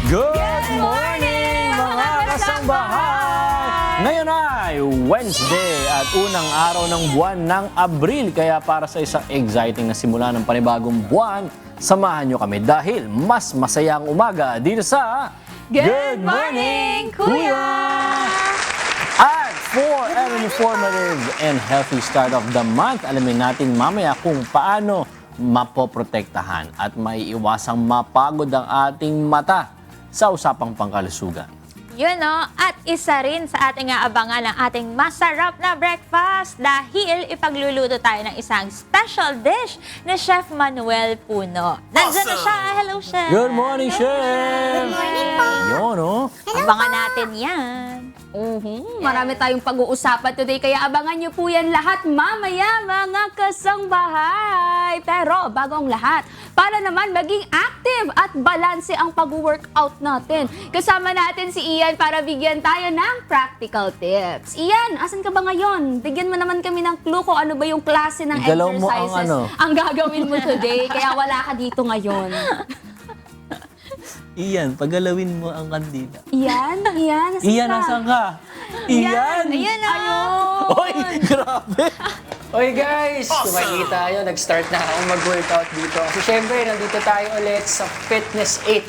Good morning mga kasambahay! Ngayon ay Wednesday at unang araw ng buwan ng Abril. Kaya para sa isang exciting na simula ng panibagong buwan, samahan nyo kami dahil mas masaya ang umaga dito sa Good Morning, Kuya! At for an informative and healthy start of the month, alamin natin mamaya kung paano mapoprotektahan at maiiwasang mapagod ang ating mata sa usapang pangkalusugan. Yun o, at isa rin sa ating aabangan ang ating masarap na breakfast dahil ipagluluto tayo ng isang special dish ni Chef Manuel Puno. Nandiyan na siya! Hello, Chef! Good morning, Chef! Good morning po! Yun, oh. Abangan natin yan. Marami tayong pag-uusapan today, kaya abangan nyo po yan lahat mamaya mga kasangbahay. Pero bago ang lahat, para naman maging active at balanse ang pag-workout natin, kasama natin si Ian para bigyan tayo ng practical tips. Ian, asan ka ba ngayon? Bigyan mo naman kami ng clue kung ano ba yung klase ng Igalaw mo ang exercises ano. ang gagawin mo today, kaya wala ka dito ngayon. Iyan, pagalawin mo ang kandila. Ian, Iyan, nasan ka? Iyan! Ayun o! Oy, grabe! Oy guys, kung makikita nyo, nag-start na ako mag-workout dito. Kasi syempre, nandito tayo ulit sa Fitness 8.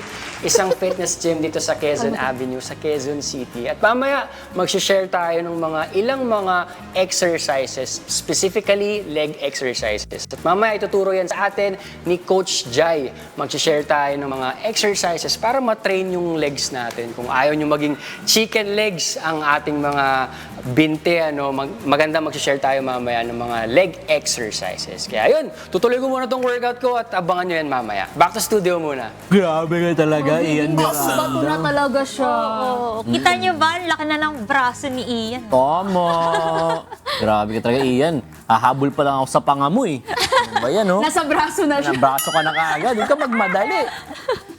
Isang fitness gym dito sa Quezon Avenue, sa Quezon City. At mamaya, mag-share tayo ng ilang mga exercises, specifically leg exercises. At mamaya, ituturo yan sa atin ni Coach Jai. Mag-share tayo ng mga exercises para matrain yung legs natin. Kung ayaw nyo maging chicken legs ang ating mga binte, maganda mag-share tayo mamaya ng mga leg exercises. Kaya yun, tutuloy ko muna tong workout ko at abangan nyo yan mamaya. Back to studio muna. Grabe ka talaga, Ian bato na Miranda. talaga siya. Oo. Kita niyo ba? Ang laki na ng braso ni Ian. Tama! Grabe ka talaga, Ian. Hahabol pa lang ako sa pangamoy. Ano ba yan, oh? Nasa braso na siya. Nabraso ka na kaagad. Huwag ka magmadali.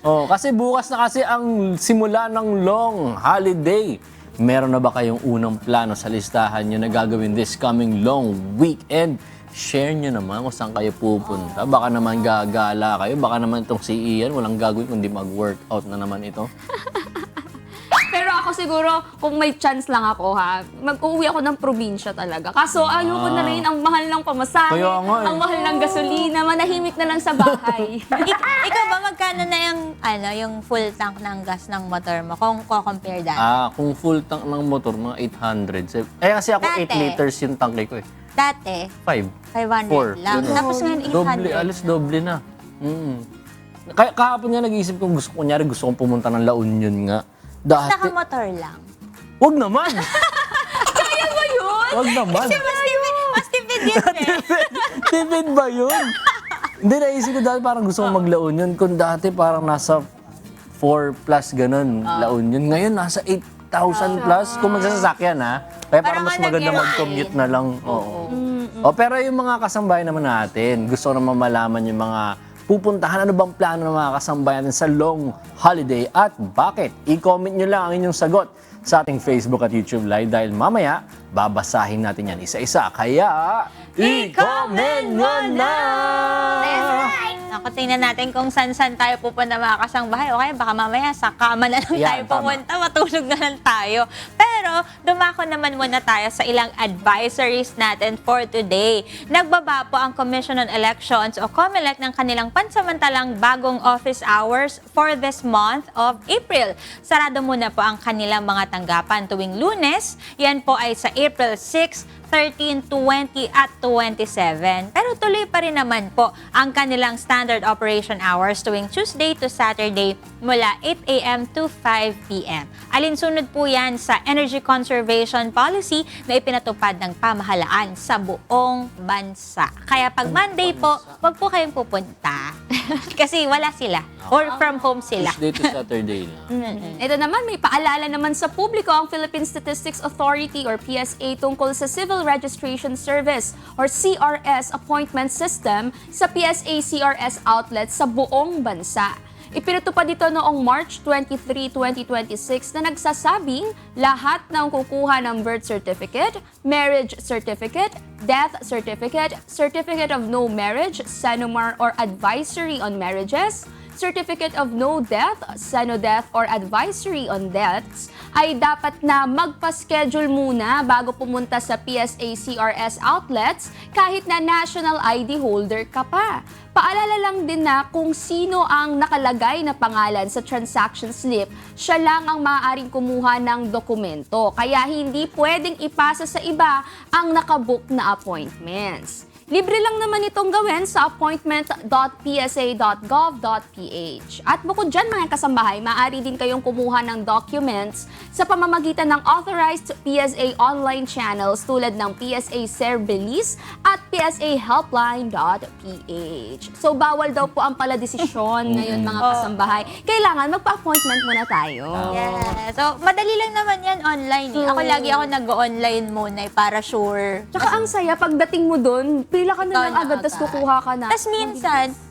Oh, kasi bukas na kasi ang simula ng long holiday. Meron na ba kayong unang plano sa listahan nyo na gagawin this coming long weekend? Share nyo naman kung saan kayo pupunta. Baka naman gagala kayo. Baka naman itong si Ian walang gagawin kundi mag-workout na naman ito. Pero ako siguro, kung may chance lang ako mag-uwi ako ng probinsya talaga. Kaso ayoko na rin, ang mahal ng pamasahe, Kaya nga eh. ang mahal ng gasolina, manahimik na lang sa bahay. Ikaw ba, magkano na yung full tank ng gas ng motor mo kung ko-compare dati? Kung full tank ng motor, mga 800. Kasi ako 8 Dati. liters yung tank ko eh. Dati, 5. 500 lang. Ganun. Tapos ngayon, 800. Doble, alas doble na. Kaya kahapon nga nag-iisip ko, gusto kong pumunta ng La Union nga. Dati, Naka-motor lang. wag naman! Kaya ba yun? Wag naman! Mas tipid yun eh. Tipid ba yun? Hindi, naisip ko dati parang gusto kong mag-La Union. Kung dati parang nasa 4 plus ganun, La Union. Ngayon nasa 8,000 plus. Kung magsasasakyan Kaya parang mas maganda mag-commute na lang. Oo. Pero yung mga kasambahay naman natin, gusto ko naman malaman yung mga pupuntahan. Ano bang plano ng mga kasambahay natin sa long holiday at bakit? I-comment nyo lang ang inyong sagot sa ating Facebook at YouTube Live dahil mamaya babasahin natin yan isa-isa. Kaya, i-comment nyo na! Ako, tingnan natin kung saan-saan tayo pupunta mga kasangbahay. Okay, baka mamaya sa kama na lang tayo Yan, pumunta, matulog na lang tayo. Pero, dumako naman muna tayo sa ilang advisories natin for today. Nagbaba po ang Commission on Elections o COMELEC ng kanilang pansamantalang bagong office hours for this month of April. Sarado muna po ang kanilang mga tanggapan tuwing Lunes. Yan po ay sa April 6, 13, 20 at 27. Pero tuloy pa rin naman po ang kanilang standard operation hours tuwing Tuesday to Saturday mula 8 a.m. to 5 p.m. Alinsunod po yan sa energy conservation policy na ipinatupad ng pamahalaan sa buong bansa. Kaya pag Monday po, wag po kayong pupunta. Kasi wala sila. Or from home sila. Tuesday to Saturday na. Ito naman, may paalala naman sa publiko ang Philippine Statistics Authority or PSA tungkol sa Civil Registration Service or CRS appointment system sa PSA CRS outlets sa buong bansa. Ipinatupad ito noong March 23, 2026 na nagsasabing lahat ng kukuha ng birth certificate, marriage certificate, death certificate, certificate of no marriage, SANUMAR or advisory on marriages, certificate of no death, SANO-death or advisory on deaths, ay dapat na magpa-schedule muna bago pumunta sa PSA CRS outlets kahit na national ID holder ka pa. Paalala lang din na kung sino ang nakalagay na pangalan sa transaction slip, siya lang ang maaaring kumuha ng dokumento. Kaya hindi pwedeng ipasa sa iba ang nakabook na appointments. Libre lang naman itong gawin sa appointment.psa.gov.ph. At bukod dyan mga kasambahay, maaari din kayong kumuha ng documents sa pamamagitan ng authorized PSA online channels tulad ng PSA Serbilis at psahelpline.ph. So bawal daw po ang paladesisyon ngayon mga kasambahay. Kailangan magpa-appointment muna tayo. Yes. So, madali lang naman yan online. Ako lagi ako nag-online muna para sure. Tsaka ang saya, pagdating mo doon, pila ka na lang agad, tas kukuha ka na. Tapos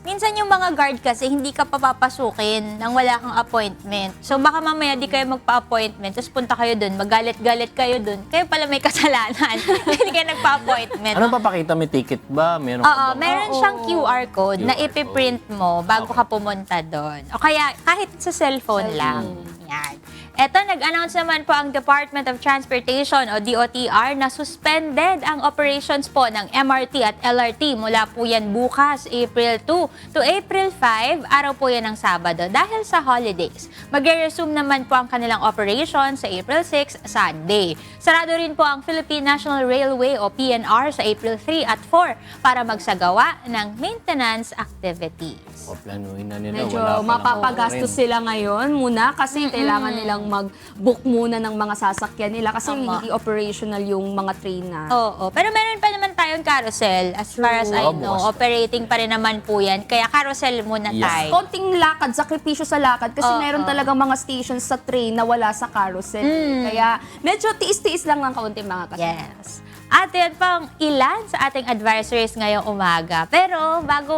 minsan yung mga guard kasi hindi ka papapasukin nang wala kang appointment. So baka mamaya di kayo magpa-appointment, tapos punta kayo dun, magalit-galit kayo dun. Kayo pala may kasalanan. Hindi kayo nagpa-appointment. Anong papakita? May ticket ba? Meron Oo, meron siyang QR code na QR ipiprint mo bago ka pumunta doon. O kaya kahit sa cellphone lang. Yan. Eto, nag-announce naman po ang Department of Transportation o DOTR na suspended ang operations po ng MRT at LRT mula po yan bukas, April 2 to April 5, araw po yan ng Sabado dahil sa holidays. Mag-resume naman po ang kanilang operation sa April 6, Sunday. Sarado rin po ang Philippine National Railway o PNR sa April 3 at 4 para magsagawa ng maintenance activities. O, planuhin na nila. Medyo Wala pa mapapagastos rin. sila ngayon muna kasi kailangan nilang mag-book muna ng mga sasakyan nila kasi Tama. hindi operational yung mga train na. Oo, pero meron pa naman tayong carousel. As far as I Oo, know, bukas pa. operating pa rin naman po yan. Kaya carousel muna Yes. tayo. Konting lakad, sakripisyo sa lakad kasi Oo. meron talagang mga stations sa train na wala sa carousel. Kaya medyo tiis-tiis lang ng kaunti mga kasama. Yes. At yan pang ilan sa ating advisories ngayong umaga. Pero bago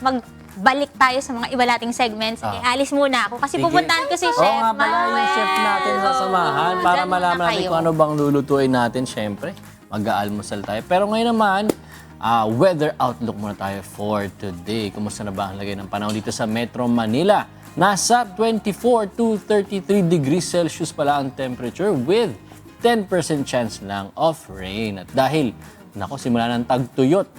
magbalik tayo sa mga iba nating segments, alis muna ako kasi Sige. pupuntahan ko si Oo Chef nga pala, yung chef natin sa samahan para Diyan muna malaman natin kayo. kung ano bang lulutuin natin. Siyempre, mag-aalmusal tayo. Pero ngayon naman, weather outlook muna tayo for today. Kumusta na ba ang lagay ng panahon dito sa Metro Manila? Nasa 24 to 33 degrees Celsius pala ang temperature with 10% chance lang of rain. At dahil, simula ng tagtuyot,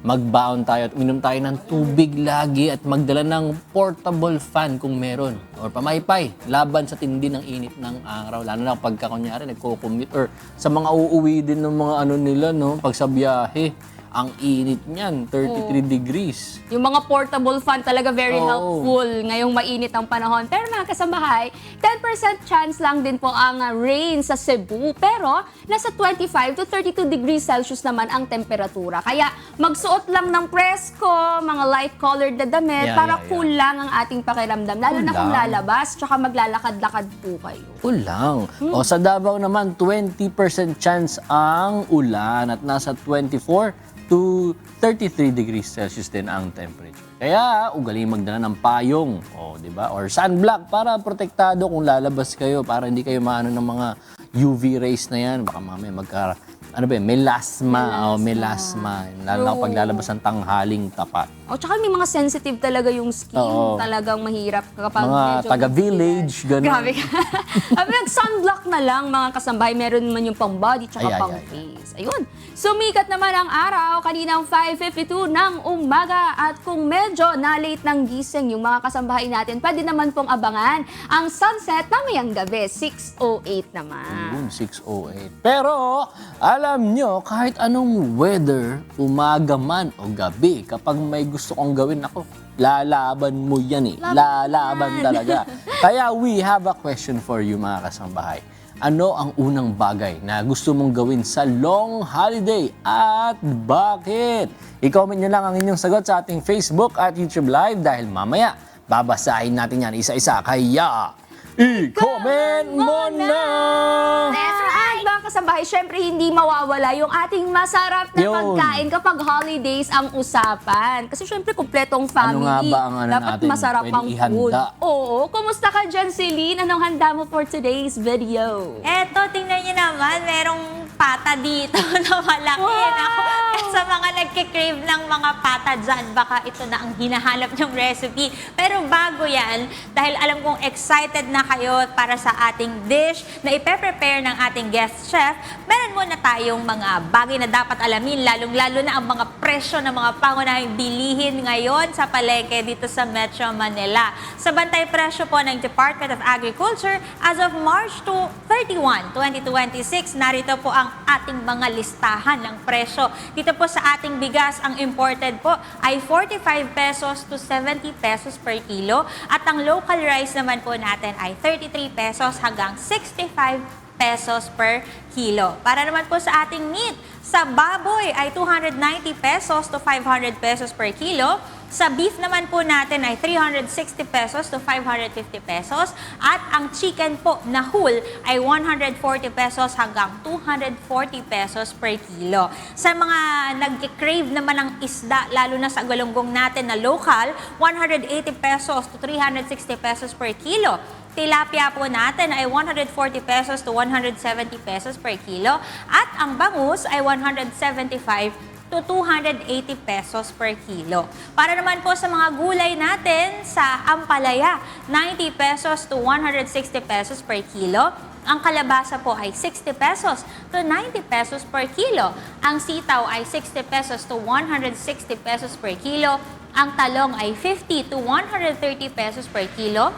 magbaon tayo at uminom tayo ng tubig lagi at magdala ng portable fan kung meron or pamaypay laban sa tindi ng init ng araw, lalo na pagka kunyari nagko-commute or sa mga uuwi din ng mga nila pag sa biyahe, ang init niyan 33 degrees. Yung mga portable fan talaga very Oo. helpful ngayong mainit ang panahon. Pero mga kasambahay, 10% chance lang din po ang rain sa Cebu. Pero nasa 25 to 32 degrees Celsius naman ang temperatura. Kaya magsuot lang ng presko, mga light-colored na damit Yeah, para yeah. cool lang ang ating pakiramdam. Lalo na kung lang. lalabas, tsaka maglalakad-lakad po kayo. Ulang. O sa Davao naman, 20% chance ang ulan at nasa 24 to 33 degrees Celsius din ang temperature. Kaya, ugaling magdala ng payong, di ba? Or sunblock para protektado kung lalabas kayo, para hindi kayo maano ng mga UV rays na yan. Baka mamaya melasma. Melasma. Lalo na kapag lalabas ng tanghaling tapat. O tsaka may mga sensitive talaga yung skin. Oo. Talagang mahirap kapag Mga medyo taga-village, ganun. Grabe ka. Sunblock na lang mga kasambahay. Meron naman yung pang body tsaka Ay, pang ay, ay. face. Ayun. Sumikat naman ang araw kaninang 5:52 ng umaga. At kung medyo na-late ng gising yung mga kasambahay natin, pwede naman pong abangan ang sunset mamayang gabi. 6:08 naman. Yun, 6:08. Pero, alam nyo, kahit anong weather, umaga man o gabi, kapag may gusto kong gawin, lalaban mo yan Lalaban talaga. Kaya we have a question for you mga kasambahay. Ano ang unang bagay na gusto mong gawin sa long holiday at bakit? I-comment nyo lang ang inyong sagot sa ating Facebook at YouTube Live dahil mamaya babasahin natin yan isa-isa. Kaya, i-comment mo na! That's right, mga kasambahay. Syempre, hindi mawawala yung ating masarap na Yun. pagkain kapag holidays ang usapan. Kasi syempre, kumpletong family. Ano nga ba ang Dapat natin masarap pwedeng ang ihanda? food. Oo. Kumusta ka dyan, Celine? Anong handa mo for today's video? Eto, tingnan niyo naman, merong pata dito na malaki. Naku, sa mga nagkikrave ng mga pata dyan, baka ito na ang hinahanap ng recipe. Pero bago yan, dahil alam kong excited na kayo para sa ating dish na ipe-prepare ng ating guest chef, meron muna tayong mga bagay na dapat alamin, lalong-lalo na ang mga presyo ng mga pangunahing bilihin ngayon sa palengke dito sa Metro Manila. Sa bantay presyo po ng Department of Agriculture, as of March 31, 2026, narito po ang ating mga listahan ng presyo. Dito po sa ating bigas, ang imported po ay 45 pesos to 70 pesos per kilo at ang local rice naman po natin ay 33 pesos hanggang 65 pesos per kilo. Para naman po sa ating meat, sa baboy ay 290 pesos to 500 pesos per kilo. Sa beef naman po natin ay 360 pesos to 550 pesos. At ang chicken po na whole ay 140 pesos hanggang 240 pesos per kilo. Sa mga nag-crave naman ng isda, lalo na sa galunggong natin na local, 180 pesos to 360 pesos per kilo. Tilapia po natin ay 140 pesos to 170 pesos per kilo. At ang bangus ay 175 to 280 pesos per kilo. Para naman po sa mga gulay natin, sa ampalaya, 90 pesos to 160 pesos per kilo. Ang kalabasa po ay 60 pesos to 90 pesos per kilo. Ang sitaw ay 60 pesos to 160 pesos per kilo. Ang talong ay 50 to 130 pesos per kilo.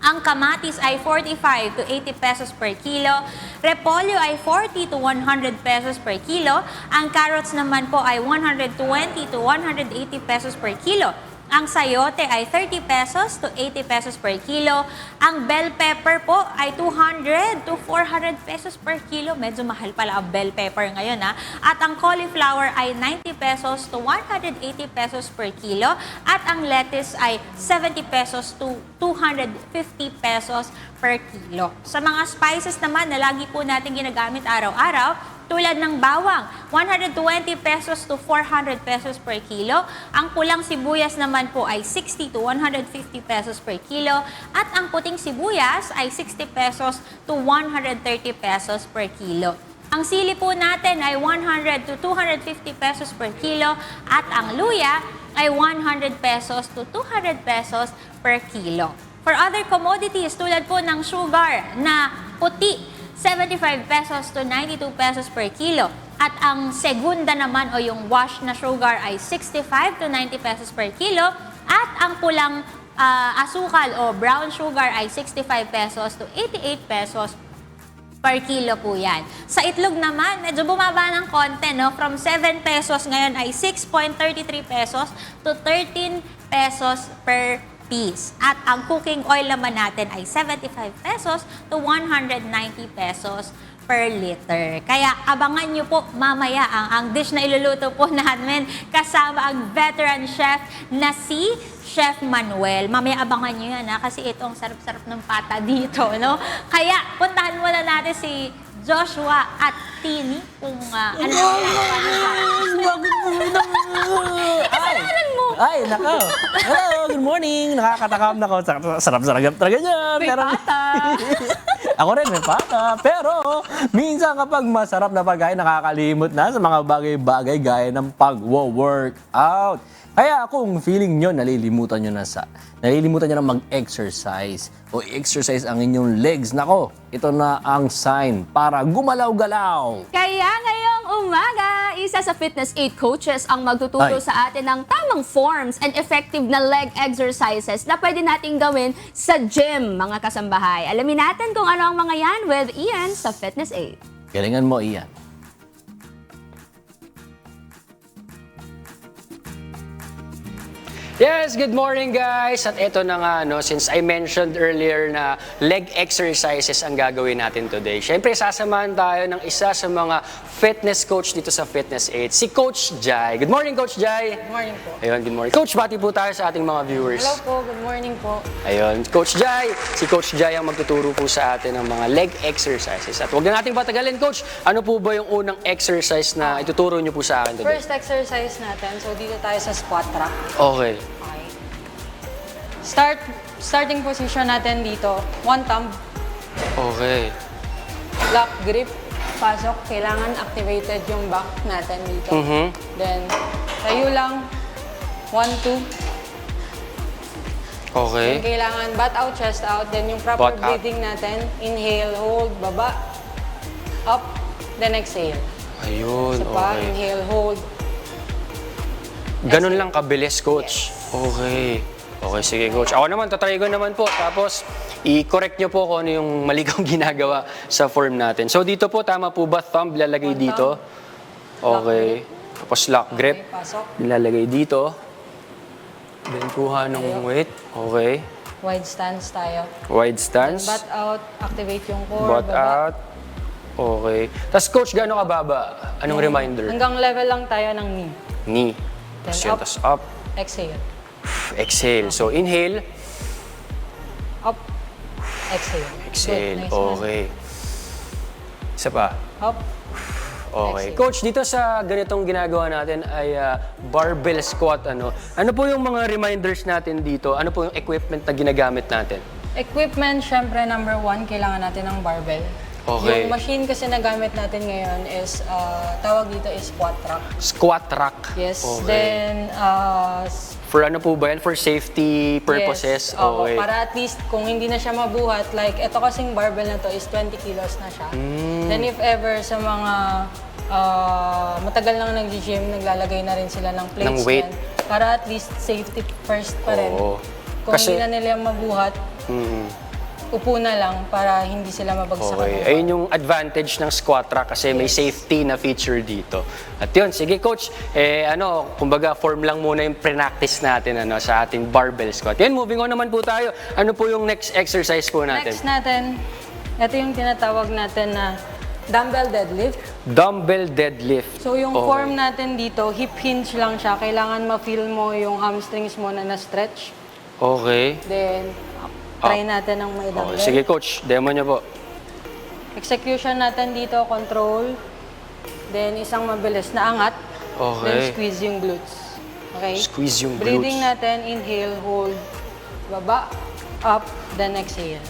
Ang kamatis ay 45 to 80 pesos per kilo. Repolyo ay 40 to 100 pesos per kilo. Ang carrots naman po ay 120 to 180 pesos per kilo. Ang sayote ay 30 pesos to 80 pesos per kilo. Ang bell pepper po ay 200 to 400 pesos per kilo. Medyo mahal pala ang bell pepper ngayon ha. At ang cauliflower ay 90 pesos to 180 pesos per kilo. At ang lettuce ay 70 pesos to 250 pesos per kilo. Sa mga spices naman na lagi po natin ginagamit araw-araw, tulad ng bawang, 120 pesos to 400 pesos per kilo. Ang pulang sibuyas naman po ay 60 to 150 pesos per kilo. At ang puting sibuyas ay 60 pesos to 130 pesos per kilo. Ang sili po natin ay 100 to 250 pesos per kilo. At ang luya ay 100 pesos to 200 pesos per kilo. For other commodities, tulad po ng sugar na puti, 75 pesos to 92 pesos per kilo. At ang segunda naman o yung wash na sugar ay 65 to 90 pesos per kilo. At ang pulang asukal o brown sugar ay 65 pesos to 88 pesos per kilo po yan. Sa itlog naman, medyo bumaba ng konti, no? From 7 pesos ngayon ay 6.33 pesos to 13 pesos per piece. At ang cooking oil naman natin ay 75 pesos to 190 pesos per liter. Kaya abangan nyo po mamaya ang dish na iluluto po namin kasama ang veteran chef na si Chef Manuel. Mamaya abangan nyo yan kasi ito ang sarap-sarap ng pata dito, no? Kaya puntahan muna natin si Joshua at Tini kung ano Ay, nako. Hello, good morning. Nakakatakam na ko. Sarap-sarap talaga niyan. May pata. Ako rin, may pata. Pero, minsan kapag masarap na pagkain, nakakalimot na sa mga bagay-bagay gaya ng pag-workout. Kaya kung feeling nyo, nalilimutan nyo na mag-exercise o exercise ang inyong legs, nako, ito na ang sign para gumalaw-galaw. Kaya ngayong umaga, isa sa Fitness 8 coaches ang magtuturo Ay. sa atin ng tamang forms and effective na leg exercises na pwede nating gawin sa gym, mga kasambahay. Alamin natin kung ano ang mga yan with Ian sa Fitness 8. Galingan mo, Ian. Yes, good morning guys! At ito na nga, no, since I mentioned earlier na leg exercises ang gagawin natin today. Siyempre, sasamahan tayo ng isa sa mga fitness coach dito sa Fitness 8, si Coach Jai. Good morning, Coach Jai! Good morning po. Ayun, good morning. Coach, bati po tayo sa ating mga viewers. Hello po, good morning po. Ayun, Coach Jai. Si Coach Jai ang magtuturo po sa atin ng mga leg exercises. At huwag na nating patagalin, Coach. Ano po ba yung unang exercise na ituturo niyo po sa akin today? First exercise natin, so dito tayo sa squat rack. Okay. Okay. Starting position natin dito, one thumb, Okay. lock grip, pasok, kailangan activated yung back natin dito. Mhm. Then, tayo lang. 1, 2. Okay. Then, kailangan butt out, chest out. Then, yung proper Butt out. breathing natin. Inhale, hold, baba. Up. Then, exhale. Ayun, Isa pa, okay. inhale, hold. Ganun lang kabilis, coach. Okay. Okay, sige, coach. Ako naman, tatry ko naman po. Tapos, i-correct nyo po kung ano yung mali kong ginagawa sa form natin. So, dito po, tama po ba? Thumb, lalagay One dito. Okay. Tapos, lock grip. Okay, pasok. Nilalagay dito. Then, kuha ng weight. Okay. Wide stance tayo. Wide stance. Butt out, activate yung core, Butt baba. out. Okay. Tapos, coach, gaano kababa? Anong reminder? Hanggang level lang tayo ng knee. Knee. Then Tapos yun, up. tapos up. Exhale. Exhale. So, inhale. Up. Exhale. Exhale. Good. Nice one. Okay. Isa pa. Up. Okay. Exhale. Coach, dito sa ganitong ginagawa natin ay barbell squat. Ano po yung mga reminders natin dito? Ano po yung equipment na ginagamit natin? Equipment, syempre, number 1, kailangan natin ng barbell. Okay. Yung machine kasi na gamit natin ngayon is, tawag dito is squat rack. Squat rack. Yes. Okay. Then, For ano po ba yan? For safety purposes? yes, oo, Okay. para at least kung hindi na siya mabuhat, like ito kasing barbell na to is 20 kilos na siya. Hmm. Then if ever sa mga matagal lang nag-gym, naglalagay na rin sila ng plates Ng weight. yan, para at least safety first pa rin. Oo. Kung Kasi- hindi na nila mabuhat, upo na lang para hindi sila mabagsakan. Okay. Ayun yung advantage ng squat rack kasi may safety na feature dito. At yun, sige coach, kumbaga form lang muna yung pre-practice natin sa ating barbell squat. Yan, moving on naman po tayo. Ano po yung next exercise po natin? Next natin, ito yung tinatawag natin na dumbbell deadlift. Dumbbell deadlift. So yung Okay. form natin dito, hip hinge lang siya. Kailangan ma-feel mo yung hamstrings mo na na-stretch. Okay. Then, try natin ng may dumbbell. Okay. Sige coach, demo niyo po. Execution natin dito, control. Then, isang mabilis na angat. Okay. Then, squeeze yung glutes. Okay? Squeeze yung Breathing glutes. natin, inhale, hold, baba, up, then exhale.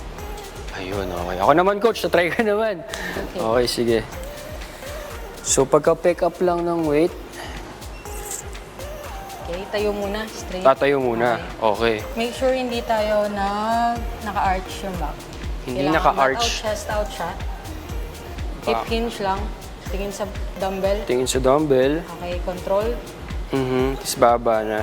Ayun, okay. Ako naman coach, try ko naman. Okay, sige. So pagka-pick up lang ng weight, Okay, tayo muna, straight. tatayo muna. Okay. Make sure hindi tayo naka-arch yung back. Hindi Kailangan naka-arch. butt out, chest out siya. Hip Back. hinge lang. Tingin sa dumbbell. Tingin sa dumbbell. Okay, control. Tapos baba na.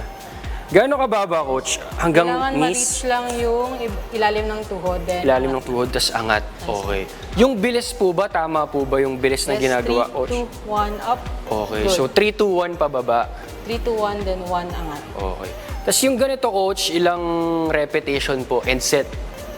Gaano kababa, coach? Hanggang Kailangan knees? ma-reach lang yung ilalim ng tuhod. Then, Ilalim ng tuhod, tas angat. Okay. Yung bilis po ba? Tama po ba yung bilis na yes, ginagawa, 3, coach? 2, 1, up. Okay. Good. So 3, 2, 1 pababa. 3, 2, 1, then 1 angat. Okay. Tapos yung ganito, coach, ilang repetition po and set?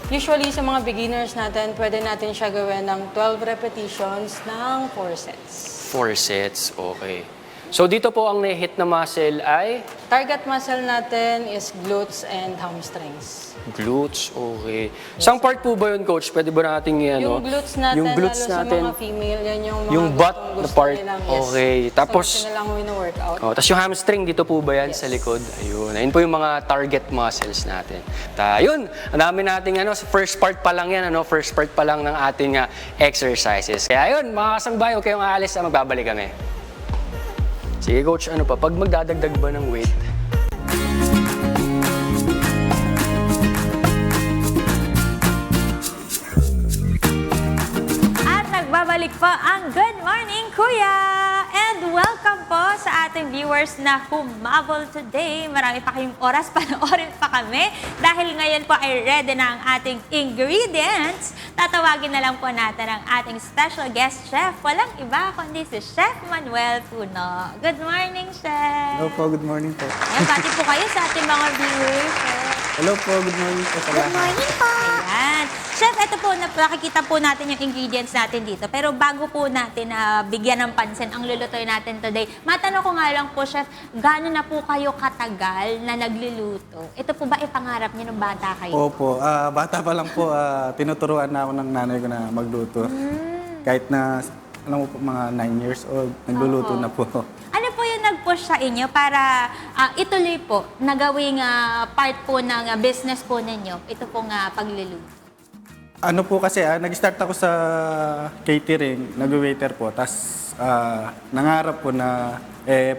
Usually, sa mga beginners natin, pwede natin siya gawin ng 12 repetitions ng 4 sets. 4 sets. Okay. So dito po ang na-hit na muscle ay Target muscle natin is glutes and hamstrings. glutes. Okay. Saan part po ba yun, coach? Pwede ba nating Yung glutes natin, Yung glutes lalo natin. sa mga female, yan yung mga Yung butt gustong-gusto na part. nilang, yes. Okay. Tapos, So, gusto nilang wino-workout. oh, tapos yung hamstring, dito po ba yan Yes. sa likod? Ayun. Ayun po yung mga target muscles natin. Ayun. Ang dami nating first part pa lang yan. First part pa lang ng ating exercises. Kaya ayun, mga kasangbahay, huwag kayong aalis. Magbabalik kami. Sige, coach. Pag magdadagdag ba ng weight? At nagbabalik po ang Good Morning Kuya! And welcome po sa ating viewers na humabol today. Marami pa kayong oras, panoorin pa kami. Dahil ngayon po ay ready na ang ating ingredients. Tatawagin na lang po natin ang ating special guest chef. Walang iba kundi si Chef Manuel Puno. Good morning, Chef! Hello po, good morning po. Ayan, pati po kayo sa ating mga viewers. Chef. Hello po, good morning po sa lahat. Morning po! Ayan. Chef, ito po, nakikita po natin yung ingredients natin dito. Pero bago po natin bigyan ng pansin ang lulutoy natin today, matanong ko nga lang po, Chef, gaano na po kayo katagal na nagluluto? Ito po ba ipangarap niyo nung bata kayo? Opo, bata pa lang po, tinuturuan na ako ng nanay ko na magluto. Kahit na, alam mo po, mga 9 years old, nagluluto na po. Ano po yung nag-push sa inyo para ituloy po na gawing part po ng business po ninyo, ito pong pagluluto? Ano po kasi, nag-start ako sa catering, nag-waiter po. Tapos nangarap po na,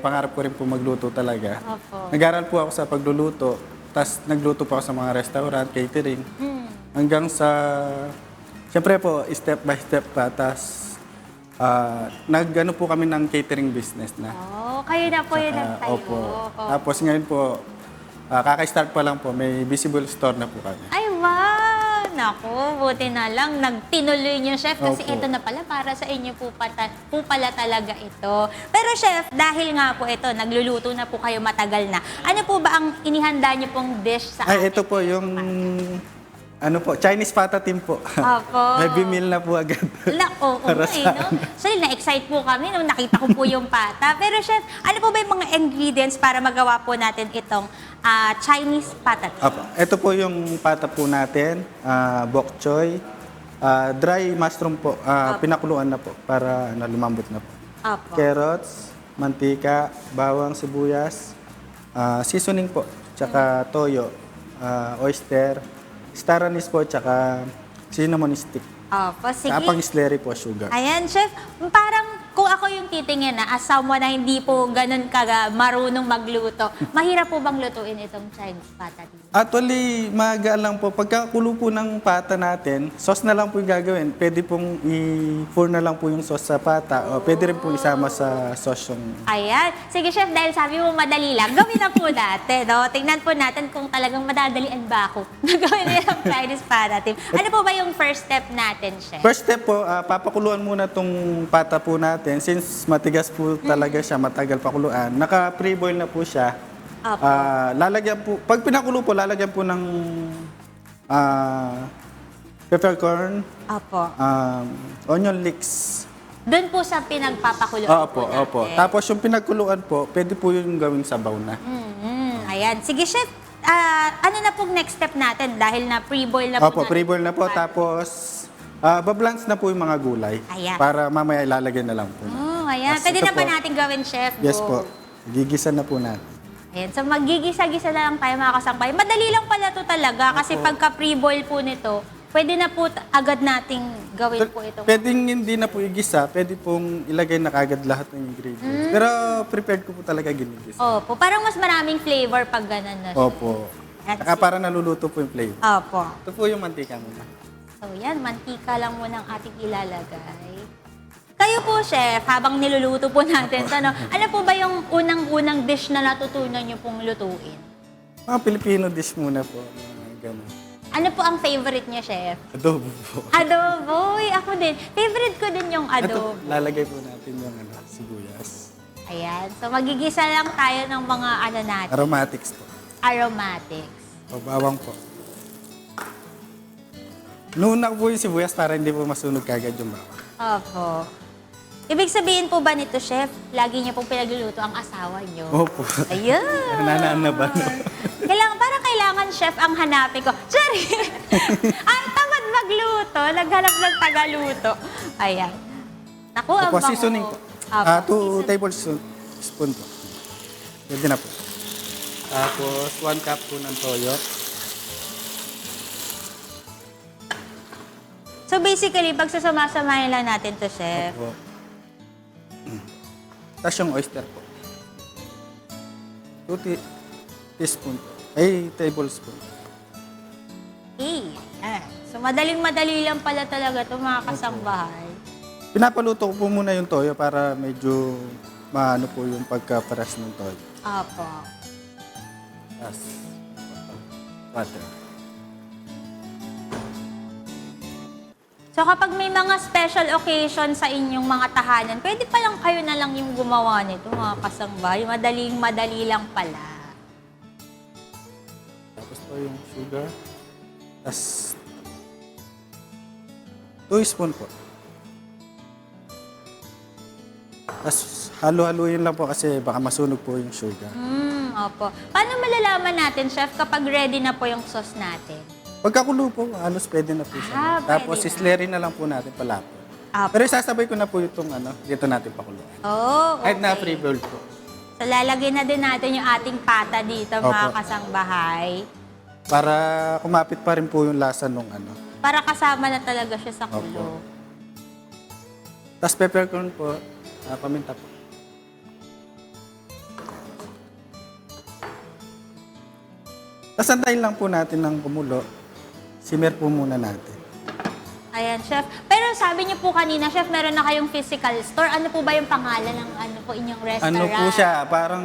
pangarap ko rin po magluto talaga. Opo. Nag-aral po ako sa pagluluto. Tapos nagluto po ako sa mga restaurant, catering. Hanggang sa, siyempre po, step by step pa. Tapos nag-ano po kami ng catering business na. Oh, kayo na po yung nagtayo. Opo. Oh. Tapos ngayon po, kaka-start pa lang po, may visible store na po kami. Ay, wow! Naku, buti na lang. Nagtinuloy niyo, Chef, kasi Opo. ito na pala, para sa inyo po pala talaga ito. Pero, Chef, dahil nga po ito, nagluluto na po kayo matagal na. Ano po ba ang inihanda niyo pong dish sa Ay, atin? ito po yung, ano po, Chinese pata team po. Opo. May bimil na po agad. Oo, Para nga, sa no? So, na-excite po kami nung nakita ko po yung pata. Pero, Chef, ano po ba yung mga ingredients para magawa po natin itong Chinese pata? Apo. Ito po yung pata po natin, bok choy, dry mushroom po, pinakuluan na po para lumambot na po. Opo. Carrots, mantika, bawang, sibuyas, seasoning po, tsaka toyo, oyster, star anise po, tsaka cinnamon stick. Opo, sige. Tapang slurry po, sugar. Ayan, Chef, parang kung ako yung titingin as someone na hindi po ganun marunong magluto, mahirap po bang lutuin itong Chinese pata dito? Actually, magaan lang po. Pagkakulo po ng pata natin, sauce na lang po yung gagawin. Pwede pong i-pour na lang po yung sauce sa pata o pwede rin pong isama sa sauce yung... Ayan. Sige, Chef, dahil sabi mo madali lang, gawin na po natin. No? Tingnan po natin kung talagang madadalian ba ako na gawin yung Chinese pata team. Ano po ba yung first step natin, Chef? First step po, papakuluan muna tong pata po natin. Since matigas po talaga siya, matagal pakuluan. Naka-pre-boil na po siya. Opo. Lalagyan po, pag pinakulo po, lalagyan po ng peppercorn, Opo. onion leeks. Doon po sa pinagpapakuluan Opo, po natin. opo. Tapos yung pinagkuluan po, pwede po yung gawing sabaw na. Ayan. Sige, Chef. Ano na pong next step natin? Dahil na pre-boil na po Opo, natin. pre-boil na po. Tapos, bablance na po yung mga gulay. Ayan. Para mamaya ilalagay na lang po. Ayan. Tapos Pwede ito na ba po. natin gawin, Chef? Yes Go. po. Gigisa na po natin. Ayan, so magigisa-gisa na lang tayo mga kasampay. Madali lang pala to talaga kasi pagka pre-boil po nito, pwede na po agad nating gawin po itong... Pwedeng hindi na po igisa, pwede pong ilagay na kagad lahat ng ingredients. Pero prepared ko po talaga ginigisa. Opo, parang mas maraming flavor pag ganun na siya. Opo. That's Saka para naluluto po yung flavor. Opo. Ito po yung mantika muna. So yan, mantika lang muna ang ating ilalagay. Kayo po, Chef, habang niluluto po natin, ano po ba yung unang-unang dish na natutunan niyo pong lutuin? Mga Filipino dish muna po. Mga ganun. Ano po ang favorite niyo, Chef? Adobo po. Adobo. Uy, ako din. Favorite ko din yung adobo. Ito, lalagay po natin yung sibuyas. Ayan. So, magigisa lang tayo ng mga natin, Aromatics po. aromatics. O bawang po. Nuna ko po yung sibuyas para hindi po masunog kagad yung bawang. Opo. Ibig sabihin po ba nito, Chef, lagi niyo pong pinagluluto ang asawa niyo? Opo. Ayun. Nanaan na ba? Kailangan, Chef, ang hanapin ko. Sorry! Ang tamad magluto. Naghanap ng tagaluto. Ayan. Naku, ang Opo, bango. seasoning po. Opo. 2 tablespoon po. Pwede na po. Tapos 1 cup po ng toyo. So basically, pagsasama-samahin lang natin to, Chef. Opo. Tapos yung oyster po. 2 teaspoon po. Ay, tablespoon. Okay. Ayan. So madaling-madali lang pala talaga ito, mga kasambahay. Pinapaluto ko po muna yung toyo para medyo maano po yung pagka-paras ng toyo. Opo. Tapos, water. So kapag may mga special occasion sa inyong mga tahanan, pwede pa lang kayo na lang yung gumawa nito, mga kasambay. Madaling-madali lang pala. Tapos po yung sugar. Tapos, 2 spoon po. Tapos, halo-haluin lang po kasi baka masunog po yung sugar. Opo. Paano malalaman natin, Chef, kapag ready na po yung sauce natin? Pagkakulo po, halos pwede na po siya. Pwede Tapos, na. slurry na lang po natin palapo. Opo. Pero isasabay ko na po itong dito natin pakulo. Oh, okay. Kahit na pre-boiled po. So lalagyan na din natin yung ating pata dito, mga Opo. kasangbahay. Para kumapit pa rin po yung lasa nung Para kasama na talaga siya sa Opo. kulo. Tapos peppercorn po, paminta po. Tapos antayin lang po natin ng kumulo. Simmer po muna natin. Ayan, Chef. Pero sabi niyo po kanina, Chef, meron na kayong physical store. Ano po ba yung pangalan ng ano po inyong restaurant? Ano po siya, parang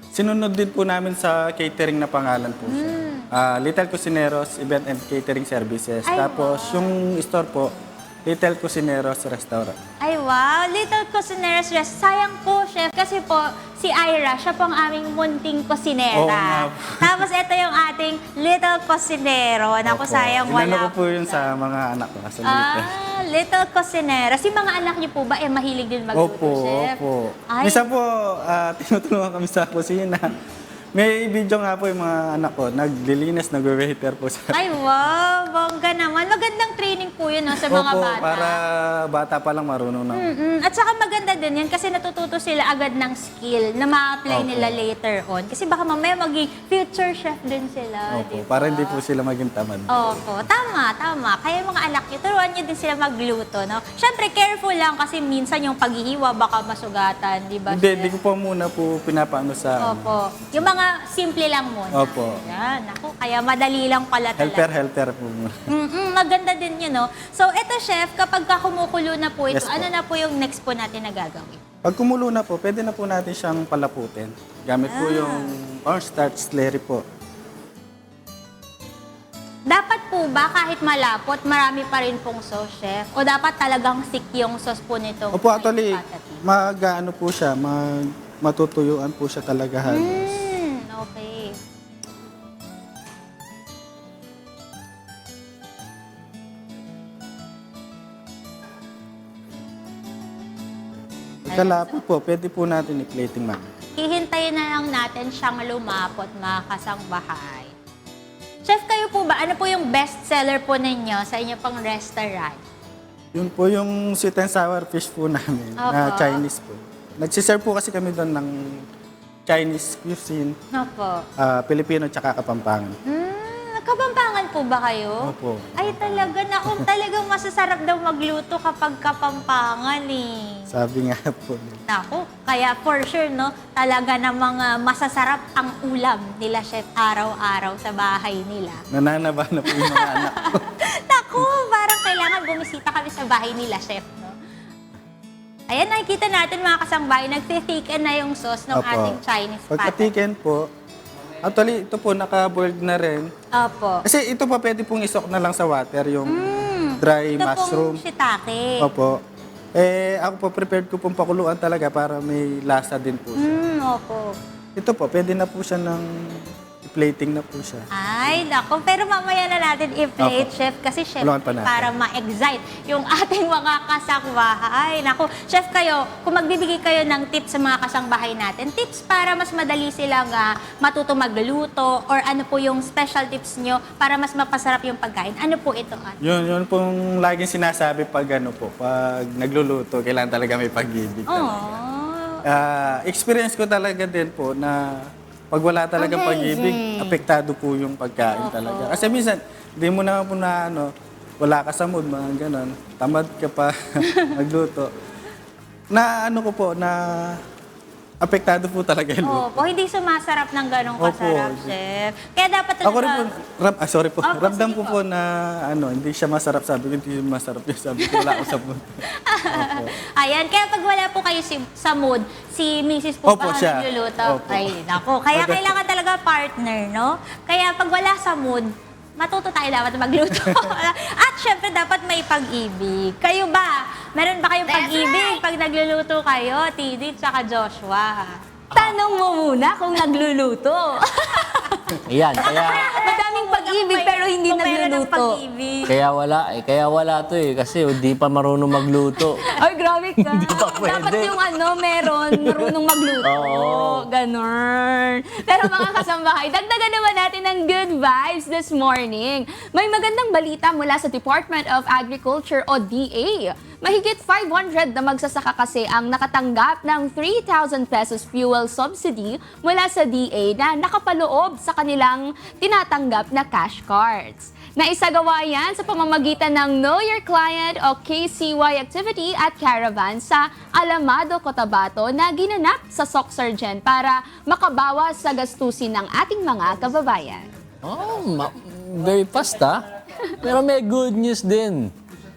sinunod din po namin sa catering na pangalan po siya. Little Cocineros Event and Catering Services. Ay, Tapos yung store po, Little Cocineros Restaurant. Ay, wow. Little Cocineros Rest. Sayang po, Chef, kasi po, si Ira, siya po ang aming munting Oo kosinera. nga. Tapos ito yung ating Little Cocinero. Naku, Opo. sayang wala. Inano ko po yun sa mga anak ko. Sa Little Cocinero. Si mga anak niyo po ba, mahilig din magluto, Opo, Chef? opo. Ay. Minsan po, tinutulungan kami sa kusina. May video nga po yung mga anak ko, naglilinis, nag-waiter po sa... Ay, wow. Bongga naman. Magandang training po yun no, sa mga Opo, bata. para bata pa lang marunong na. At saka maganda din yan kasi natututo sila agad ng skill na ma-apply Opo. nila later on. Kasi baka mamaya maging future chef din sila. Opo, di ba? para hindi po sila maging tamad. Opo, tama, tama. Kaya mga anak nyo, turuan nyo din sila magluto, no? Siyempre, careful lang kasi minsan yung paghihiwa baka masugatan, di ba? Hindi, chef? di ko po muna po pinapaano sa... Opo. Yung mga simple lang muna. Opo. Yan, ako, kaya madali lang pala talaga. Helper po muna. Maganda din yun, no? So, eto, chef, kapag ka kumukulo na po ito, Yes po. ano na po yung next po natin na gagawin? Pag kumulo na po, pwede na po natin siyang palaputin. Gamit po yung cornstarch slurry po. Dapat po ba kahit malapot, marami pa rin pong sauce, chef? O dapat talagang thick yung sauce po nito? Opo, actually, mag-ano po siya, matutuyuan po siya talaga halos. Okay. Pagkalapot po, pwede po natin i-plating ma'am. Hihintayin na lang natin siyang lumapot, mga kasangbahay. Chef, kayo po ba, ano po yung best seller po ninyo sa inyo pang restaurant? Yun po yung sweet and sour fish po namin, na Opo. Chinese po. Nagsiserve po kasi kami doon ng Chinese cuisine, Opo. Pilipino tsaka Kapampangan. Kapampangan po ba kayo? Opo. Ay, talaga. Naku, talagang masasarap daw magluto kapag kapampangan eh. Sabi nga po. Naku, kaya for sure, no, talaga namang masasarap ang ulam nila, chef, araw-araw sa bahay nila. Nananaba na po yung mga anak ko. Naku, parang kailangan bumisita kami sa bahay nila, chef, no? Ayan, nakikita natin mga kasangbahay, nagtithicken na yung sauce ng Opo. ating Chinese Pagka pattern. chicken po, actually ito po naka-boiled na rin. Opo. Kasi ito pa pwede pong isok na lang sa water, yung dry Ito mushroom. pong shiitake. Opo. Ako po prepared ko pong pakuluan talaga para may lasa din po siya. Opo. Ito po, pwede na po siya ng plating na po siya. Ay, nako. Pero mamaya na natin i-plate, Opo. chef. Kasi, chef, Tulungan pa natin. para ma-excite yung ating mga kasangbahay. Nako, chef, kayo, kung magbibigay kayo ng tips sa mga kasangbahay natin, tips para mas madali silang matuto magluluto or ano po yung special tips nyo para mas mapasarap yung pagkain. Ano po ito, Ate? Yun pong laging sinasabi pag pag nagluluto, kailangan talaga may pag-ibig. Oh. Experience ko talaga din po na pag wala talagang pag-ibig, apektado po yung pagkain talaga. Kasi minsan, di mo na po na wala ka sa mood, mga ganon. Tamad ka pa magluto. Na ko po, na apektado po talaga yung luto. Opo, hindi sumasarap ng ganong Opo. kasarap, chef. Kaya dapat talaga... Ako rin po, sorry po, Opo, ramdam sige ko po na hindi siya masarap. Sabi ko, hindi masarap yun. Sabi ko, wala ako sa mood. Ayan, kaya pag wala po kayo sa mood, si Mrs. po Opo, ba ang siya. nagluluto? Opo. Ay, nako. Kaya kailangan talaga partner, no? Kaya pag wala sa mood, matuto tayo dapat magluto. At syempre, dapat may pag-ibig. Kayo ba? Meron ba kayong pag-ibig pag nagluluto kayo, Tidit tsaka Joshua? Tanong mo muna kung nagluluto. Ayan, kaya Madaming pag-ibig pero hindi Kung meron ng nagluluto. pag-ibig. kaya wala to eh kasi hindi pa marunong magluto. Ay, grabe ka. Hindi pa pwede. Dapat yung marunong magluto. Oo. Ganon. Pero mga kasambahay, dagdagan naman natin ng good vibes this morning. May magandang balita mula sa Department of Agriculture o DA. Mahigit 500 na magsasaka kasi ang nakatanggap ng 3,000 pesos fuel subsidy mula sa DA na nakapaloob sa kanilang tinatanggap na cash cards. Naisagawa yan sa pamamagitan ng Know Your Client o KCY activity at caravan sa Alamado, Cotabato na ginanap sa Soxargen para makabawas sa gastusin ng ating mga kababayan. Oh, very fast Pero may good news din.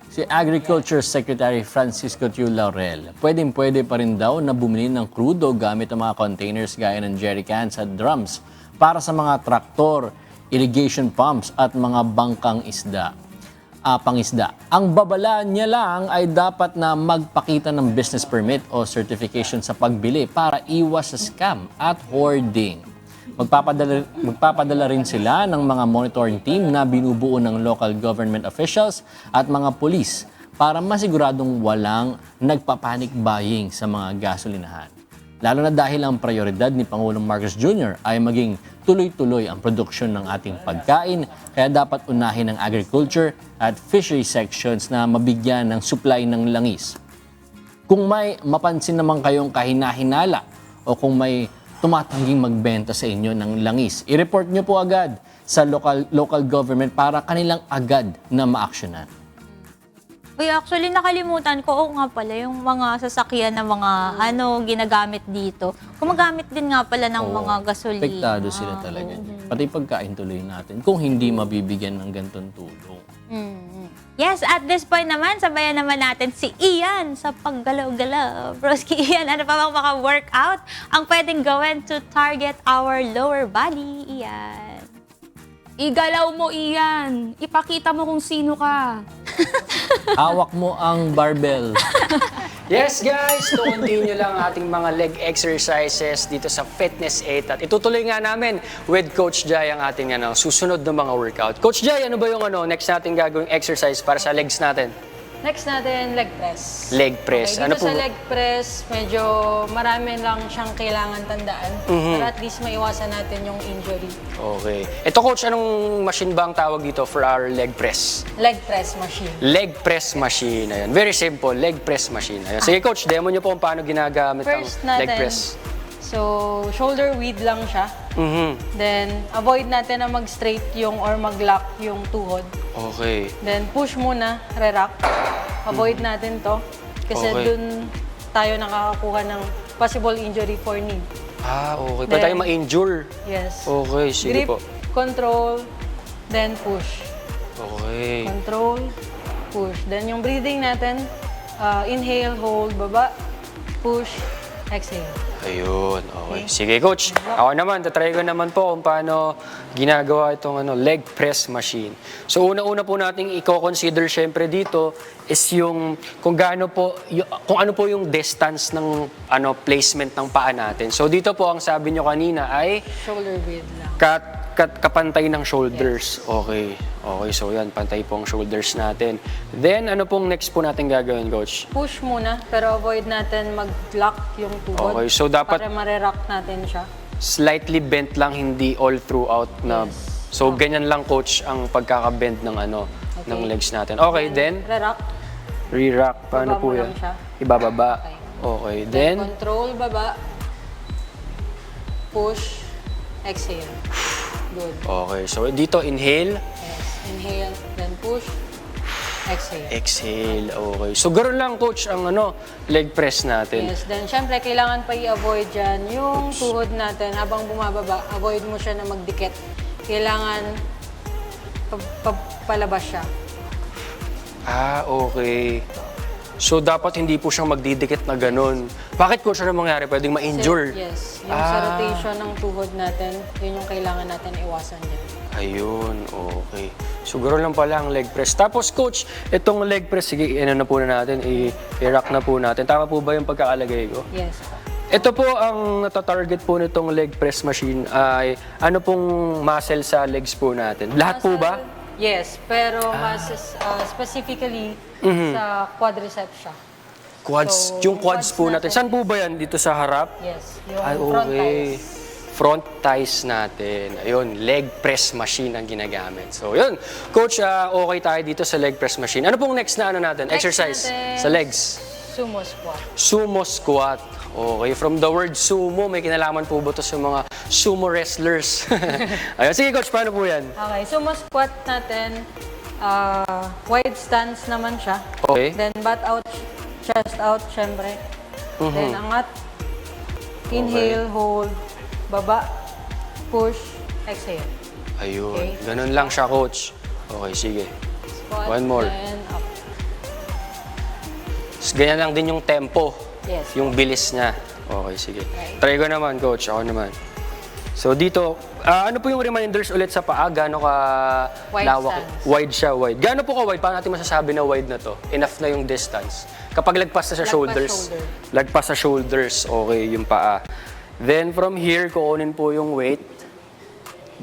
Si Agriculture Secretary Francisco Tiu Laurel, pwedeng-pwede pa rin daw na bumili ng crudo gamit ang mga containers gaya ng jerrycans at drums para sa mga traktor, irrigation pumps at mga bangkang pangisda. Ang babala niya lang ay dapat na magpakita ng business permit o certification sa pagbili para iwas sa scam at hoarding. Magpapadala rin sila ng mga monitoring team na binubuo ng local government officials at mga pulis para masiguradong walang nagpapanik buying sa mga gasolinahan. Lalo na dahil ang prioridad ni Pangulong Marcos Jr. ay maging tuloy-tuloy ang produksyon ng ating pagkain, kaya dapat unahin ang agriculture at fishery sections na mabigyan ng supply ng langis. Kung may mapansin naman kayong kahinahinala o kung may tumatangging magbenta sa inyo ng langis, i-report nyo po agad sa local government para kanilang agad na ma-actionan. Uy, actually, nakalimutan ko. Oo nga pala, yung mga sasakyan na mga ginagamit dito. Gumagamit din nga pala ng mga gasolina. Apektado sila talaga. Pati pagkain tuloy natin kung hindi mabibigyan ng gantong tulong. Yes, at this point naman, sabayan naman natin si Ian sa paggalaw-galaw. Broski Ian, ano pa bang maka-workout ang pwedeng gawin to target our lower body, Ian? Igalaw mo, Ian. Ipakita mo kung sino ka. Hawak mo ang barbell. Yes guys, to continue lang ang ating mga leg exercises dito sa Fitness 8 at itutuloy nga namin with Coach Jai ang ating susunod na mga workout. Coach Jai, ano ba yung next natin gagawing exercise para sa legs natin? Next natin, leg press. Leg press. Okay, Ano dito po? sa leg press, medyo marami lang siyang kailangan tandaan para at least maiwasan natin yung injury. Okay. Ito Coach, anong machine ba ang tawag dito for our leg press? Leg press machine. Leg press machine. Ayan. Very simple, leg press machine. Ayan. Sige Coach, demo nyo po kung paano ginagamit First ang leg natin, press. so shoulder width lang siya. Then avoid natin na mag-straight yung or mag-lock yung tuhod. Okay. Then push muna, re-rock. Avoid natin to kasi Okay. dun tayo nakakakuha ng possible injury for knee. Okay. Then- Pwede tayo ma-injure. Yes. Okay, sige Grip, po. control, then push. Okay. Control, push. Then yung breathing natin, inhale, hold, baba, push, exhale. Ayun, okay. Sige, Coach. Ako naman, tatry ko naman po kung paano ginagawa itong leg press machine. So, una-una po nating i-consider syempre dito is yung kung gaano po, kung ano po yung distance ng placement ng paa natin. So, dito po ang sabi nyo kanina ay Shoulder width lang. kapantay ng shoulders. Okay. Okay, so yan, pantay po ang shoulders natin. Then, ano pong next po natin gagawin, Coach? Push muna, pero avoid natin mag-lock yung tuhod. Okay, so dapat- para mare-rock natin siya. Slightly bent lang, hindi all throughout na. Yes. So, ganyan lang, Coach, ang pagkaka-bend ng ng legs natin. Okay, then, Re-rock. re-rock. Paano Baba po mo yan? lang siya. Ibababa. Okay. Okay, Then, then, control, baba. Push, exhale. Good. okay. So, dito, inhale, Yes. Inhale, then push, exhale. exhale. Okay. So, ganoon lang, Coach, ang leg press natin. Yes, then syempre kailangan pa i-avoid dyan yung tuhod natin habang bumababa. Avoid mo siya na magdikit. Kailangan palabas siya. Okay. So, dapat hindi po siyang magdidikit na ganun. Bakit, Coach, ano mangyari? Pwedeng ma-injure? Yes, yung sa rotation ng tuhod natin, yun yung kailangan natin iwasan dyan. Ayun, okay. So, ganoon lang pala ang leg press. Tapos, Coach, itong leg press, sige, na po na natin, i-rock na po natin. Tama po ba yung pagkakalagay ko? Yes. Ito po ang natatarget po nitong leg press machine ay ano pong muscle sa legs po natin? Lahat po ba? Yes, pero mas specifically sa quadriceps siya. Quads, So, yung quads po quads natin. natin. Saan po ba yan? Dito sa harap? Yes, yung Ay, front okay. thighs. front thighs natin. Ayun, leg press machine ang ginagamit. So, yun. Coach, okay tayo dito sa leg press machine. Ano pong next na ano natin? Next Exercise natin, sa legs. Sumo squat. Sumo squat. Okay, from the word sumo, may kinalaman po ba ito sa mga sumo wrestlers? Ayun, sige coach, paano po yan? Okay, sumo squat natin, wide stance naman siya. Okay. Then butt out, chest out, syempre. Then angat, inhale, hold, baba, push, exhale. Ayun, Okay. ganun lang siya coach. Okay, sige. Squat, One more. then up. Ganyan lang din yung tempo. Yes. Yung bilis niya. Okay, sige. Try ko naman, coach. Ako naman. So dito, ano po yung reminders ulit sa paa? Gaano ka Wide lawak? stance. Wide siya, wide. Gaano po ka wide? Paano natin masasabi na wide na to? Enough na yung distance. Kapag lagpas na sa Lagpas shoulders. shoulder. Lagpas sa shoulders. Okay, yung paa. Then from here, kukunin po yung weight.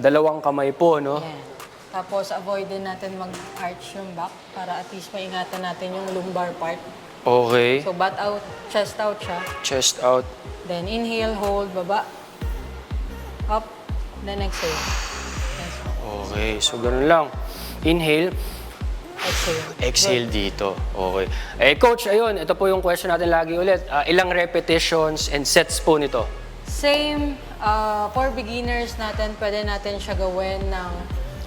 Dalawang kamay po, no? Yan. Tapos avoid din natin mag-arch yung back para at least maingatan natin yung lumbar part. Okay. So butt out, chest out siya. Chest out. Then inhale, hold, baba. Up, then exhale. Yes. Okay, so ganun lang. Inhale. Exhale. Exhale dito. Okay. Coach, ayun, ito po yung question natin lagi ulit. Ilang repetitions and sets po nito? Same, for beginners natin, pwede natin siya gawin ng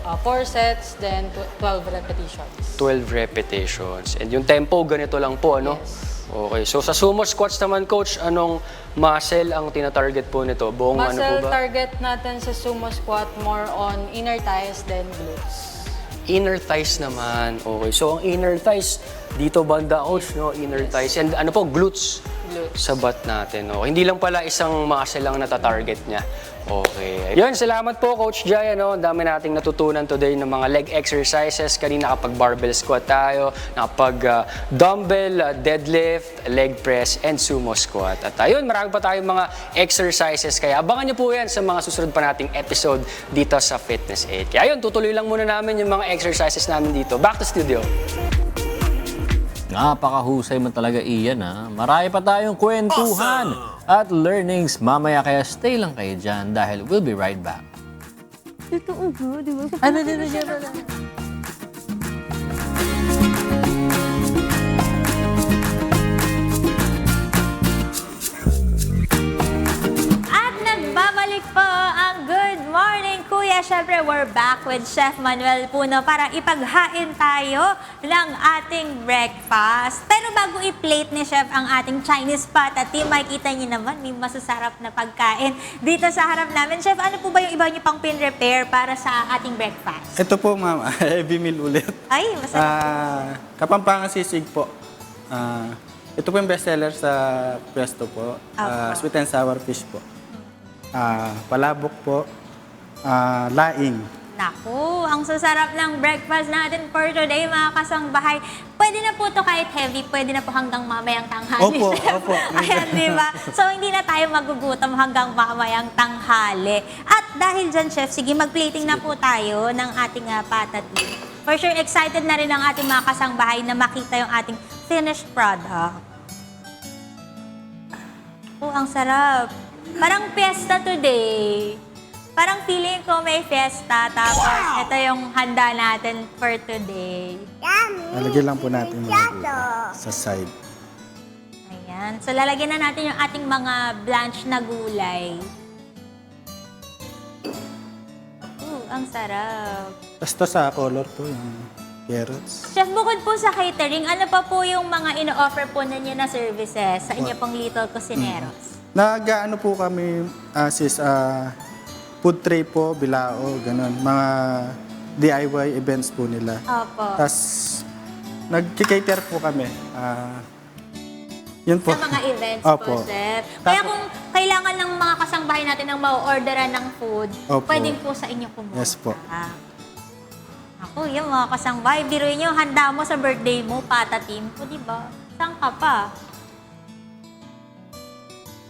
4 sets, then 12 repetitions. 12 repetitions. And yung tempo, ganito lang po, ano? Yes. Okay. So sa sumo squats naman, coach, anong muscle ang tina-target po nito? Buong ano po Muscle ba? target natin sa sumo squat more on inner thighs than glutes. Inner thighs naman. Okay. So ang inner thighs, dito banda, coach, no? Inner thighs. And ano po, glutes. Glutes. Sa butt natin. Okay. Hindi lang pala isang muscle lang nata-target niya. Okay. Yun, salamat po Coach Jai. Ano? Ang dami nating natutunan today ng mga leg exercises. Kanina kapag barbell squat tayo, nakapag dumbbell, deadlift, leg press, and sumo squat. At ayun, marami pa tayong mga exercises. Kaya abangan niyo po yan sa mga susunod pa nating episode dito sa Fitness 8. Kaya ayun, tutuloy lang muna namin yung mga exercises namin dito. Back to studio. Napakahusay mo talaga, Ian, ha? Marami pa tayong kwentuhan at learnings mamaya, kaya stay lang kayo dyan dahil we'll be right back. Totoo ba? Di ba? At nagbabalik po ang Good Morning Kuya. Siyempre, we're back with Chef Manuel Puno para ipaghain tayo ng ating breakfast. Pero bago i-plate ni Chef ang ating Chinese patati, makikita niyo naman may masasarap na pagkain dito sa harap namin. Chef, ano po ba yung iba niyo pang pin-repair para sa ating breakfast? Ito po, ma'am, heavy meal ulit. Ay, masarap. Kapampangan sisig po. Ito po yung bestseller sa Pwesto po. Sweet and sour fish po. Palabok po. Laing. Naku, ang sasarap ng breakfast natin for today, mga kasangbahay. Pwede na po to kahit heavy, pwede na po hanggang mamayang tanghali. Opo, Chef. opo. Ayan, di ba? So, hindi na tayo magugutom hanggang mamayang tanghali. At dahil dyan, Chef, sige, mag-plating na po tayo ng ating patati. For sure, excited na rin ang ating mga kasangbahay na makita yung ating finished product. Oh, ang sarap. Parang fiesta today. Parang feeling ko may fiesta, tapos ito yung handa natin for today. Lalagyan lang po natin mga dito sa side. Ayan. So, lalagyan na natin yung ating mga blanch na gulay. Ang sarap. Basta sa color po yung carrots. Chef, bukod po sa catering, ano pa po yung mga ino-offer po ninyo na services sa inyo pong Little Cocineros? Nag-ano po kami, food tray po, bilao, ganun. Mga DIY events po nila. Opo. Tapos, nag-cater po kami. Yun po. Sa mga events Opo. po, Chef. Kaya kung kailangan ng mga kasangbahay natin ng ma-orderan ng food, Opo. pwedeng po sa inyo pumunta. Yes po. Ako, yung mga kasangbahay, biruin nyo, handa mo sa birthday mo, patatim ko, di ba? Saan ka pa?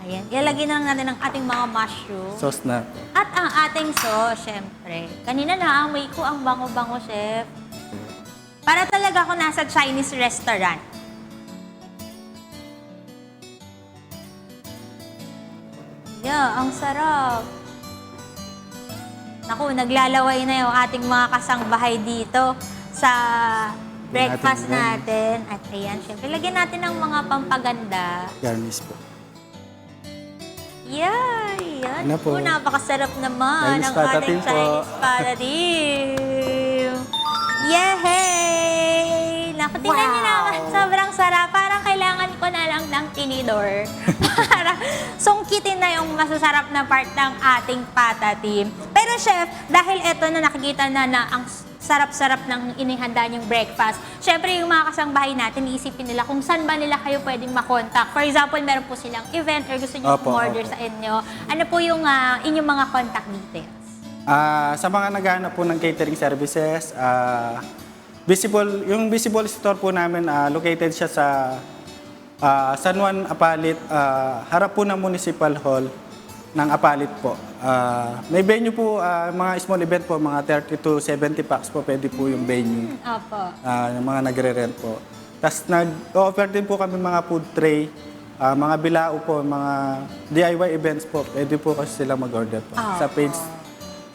Ayan, ilalagay na lang natin ang ating mga mushroom. Sauce na po. At ang ating sauce, syempre. Kanina naamoy ko ang bango-bango, Chef. Para talaga ako nasa Chinese restaurant. Yeah, ang sarap. Naku, naglalaway na yung ating mga kasangbahay dito sa breakfast natin. At ayan, syempre, lagyan natin ng mga pampaganda. Garnish po. Yay! Yan. Ano po? Oh, napakasarap naman Chinese ang pata ating team po. Chinese pata team. Yay! Naku, tingnan niyo naman. Sobrang sarap. Parang kailangan ko na lang ng tinidor. Para sungkitin na yung masasarap na part ng ating pata team. Pero chef, dahil eto na nakikita na ang sarap-sarap ng inihanda niyong breakfast. Siyempre, yung mga kasangbahay natin, iisipin nila kung saan ba nila kayo pwedeng makontak. For example, meron po silang event or gusto niyo order sa inyo. Ano po yung inyong mga contact details? Sa mga naghahanap po ng catering services, yung Visible Store po namin, located siya sa San Juan, Apalit, harap po ng Municipal Hall ng Apalit po. May venue po, mga small event po, mga 30 to 70 packs po, pwede po yung venue. Opo. Yung mga nagre-rent po. Tapos nag-offer din po kami mga food tray, mga bilao po, mga DIY events po, pwede po kasi sila mag-order po. Sa page.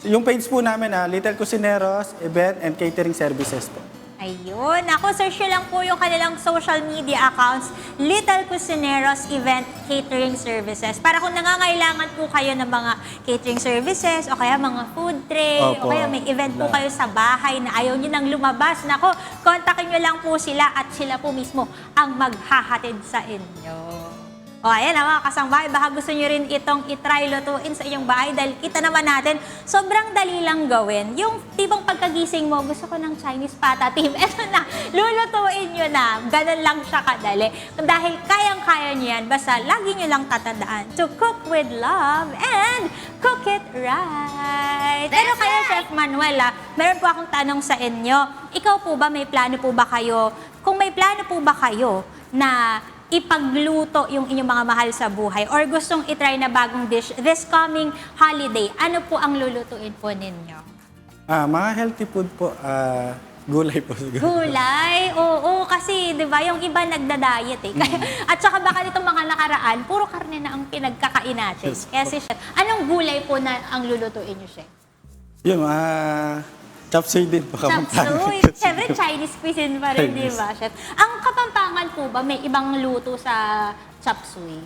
Yung page po namin, Little Cocineros Event and Catering Services po. Ayun. Ako, search nyo lang po yung kanilang social media accounts, Little Cocineros Event Catering Services. Para kung nangangailangan po kayo ng mga catering services o kaya mga food tray o kaya may event po kayo sa bahay na ayaw nyo nang lumabas, nako, kontakin nyo lang po sila at sila po mismo ang maghahatid sa inyo. O ayan mga kasangbahay, baka gusto nyo rin itong itry lutuin sa inyong bahay dahil kita naman natin, sobrang dali lang gawin. Yung tipong pagkagising mo, gusto ko ng Chinese pata team, eto na, lulutuin nyo na. Ganun lang siya kadali. Dahil kayang-kaya nyo yan, basta lagi nyo lang tatandaan to cook with love and cook it right. Pero kayo, Chef Manuel, meron po akong tanong sa inyo. Ikaw po ba, may plano po ba kayo, kung may plano po ba kayo na ipagluto yung inyong mga mahal sa buhay or gustong itry na bagong dish this coming holiday, ano po ang lulutuin po ninyo? Mga healthy food po, gulay po siguro. Gulay? Oo, kasi di ba yung iba nagda-diet eh. At saka baka nitong mga nakaraan, puro karne na ang pinagkakain natin. Yes, Kaya si Chef, anong gulay po na ang lulutuin niyo, Chef? Yung chop suey din po. Chop suey. Siyempre, Chinese cuisine pa rin, di ba, Chef? Ang Kapampangan po ba, may ibang luto sa chop suey?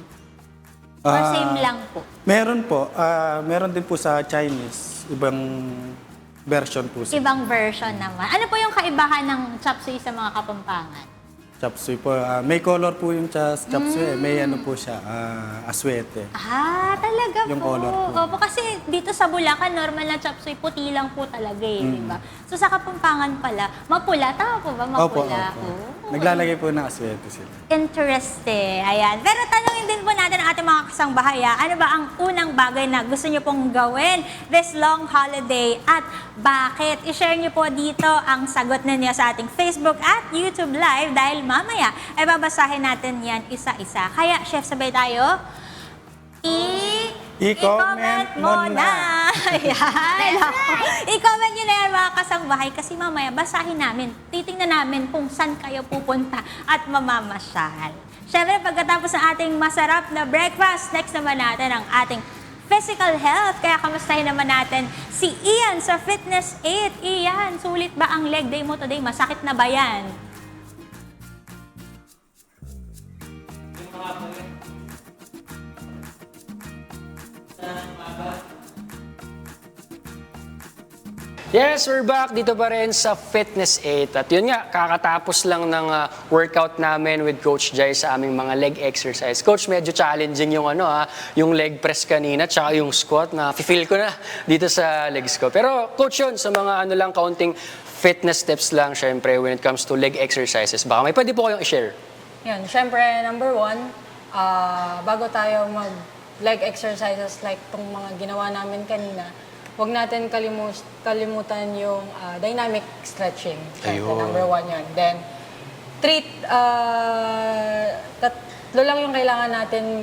Or same lang po? Meron po. Meron din po sa Chinese. Ibang version po siya. Ibang version naman. Ano po yung kaibahan ng chop suey sa mga Kapampangan? Chop suey po. May color po yung chop suey. May ano po siya, aswete. Talaga Yung po. color po. Opo, kasi dito sa Bulacan, normal na chop suey, puti lang po talaga eh, di ba? So sa Kapampangan pala, mapula. Tama po ba? Mapula. Opo. Oh. Naglalagay po ng aswete sila. Interesting. Ayan. Pero tanungin din po natin ang ating mga kasangbahay. Ano ba ang unang bagay na gusto niyo pong gawin this long holiday at bakit? I-share niyo po dito ang sagot ninyo sa ating Facebook at YouTube Live dahil mamaya ay babasahin natin yan isa-isa. Kaya, Chef, sabay tayo. I-comment mo na. Ayan. I-comment nyo na yan mga kasangbahay kasi mamaya basahin namin. Titingnan namin kung saan kayo pupunta at mamamasyal. Siyempre, pagkatapos ng ating masarap na breakfast, next naman natin ang ating physical health. Kaya kamustahin naman natin si Ian sa Fitness 8. Ian, sulit ba ang leg day mo today? Masakit na ba yan? Yes, we're back dito pa rin sa Fitness 8. At yun nga, kakatapos lang ng workout namin with Coach Jai sa aming mga leg exercise. Coach, medyo challenging yung yung leg press kanina tsaka yung squat na feel ko na dito sa legs ko. Pero Coach, yun, sa mga kaunting fitness steps lang, syempre, when it comes to leg exercises, baka may pwede po kayong i-share. Yan, syempre, number one, bago tayo mag-leg exercises like itong mga ginawa namin kanina, huwag natin kalimutan yung dynamic stretching. Syempre, number one yun. Then, tatlo lang yung kailangan natin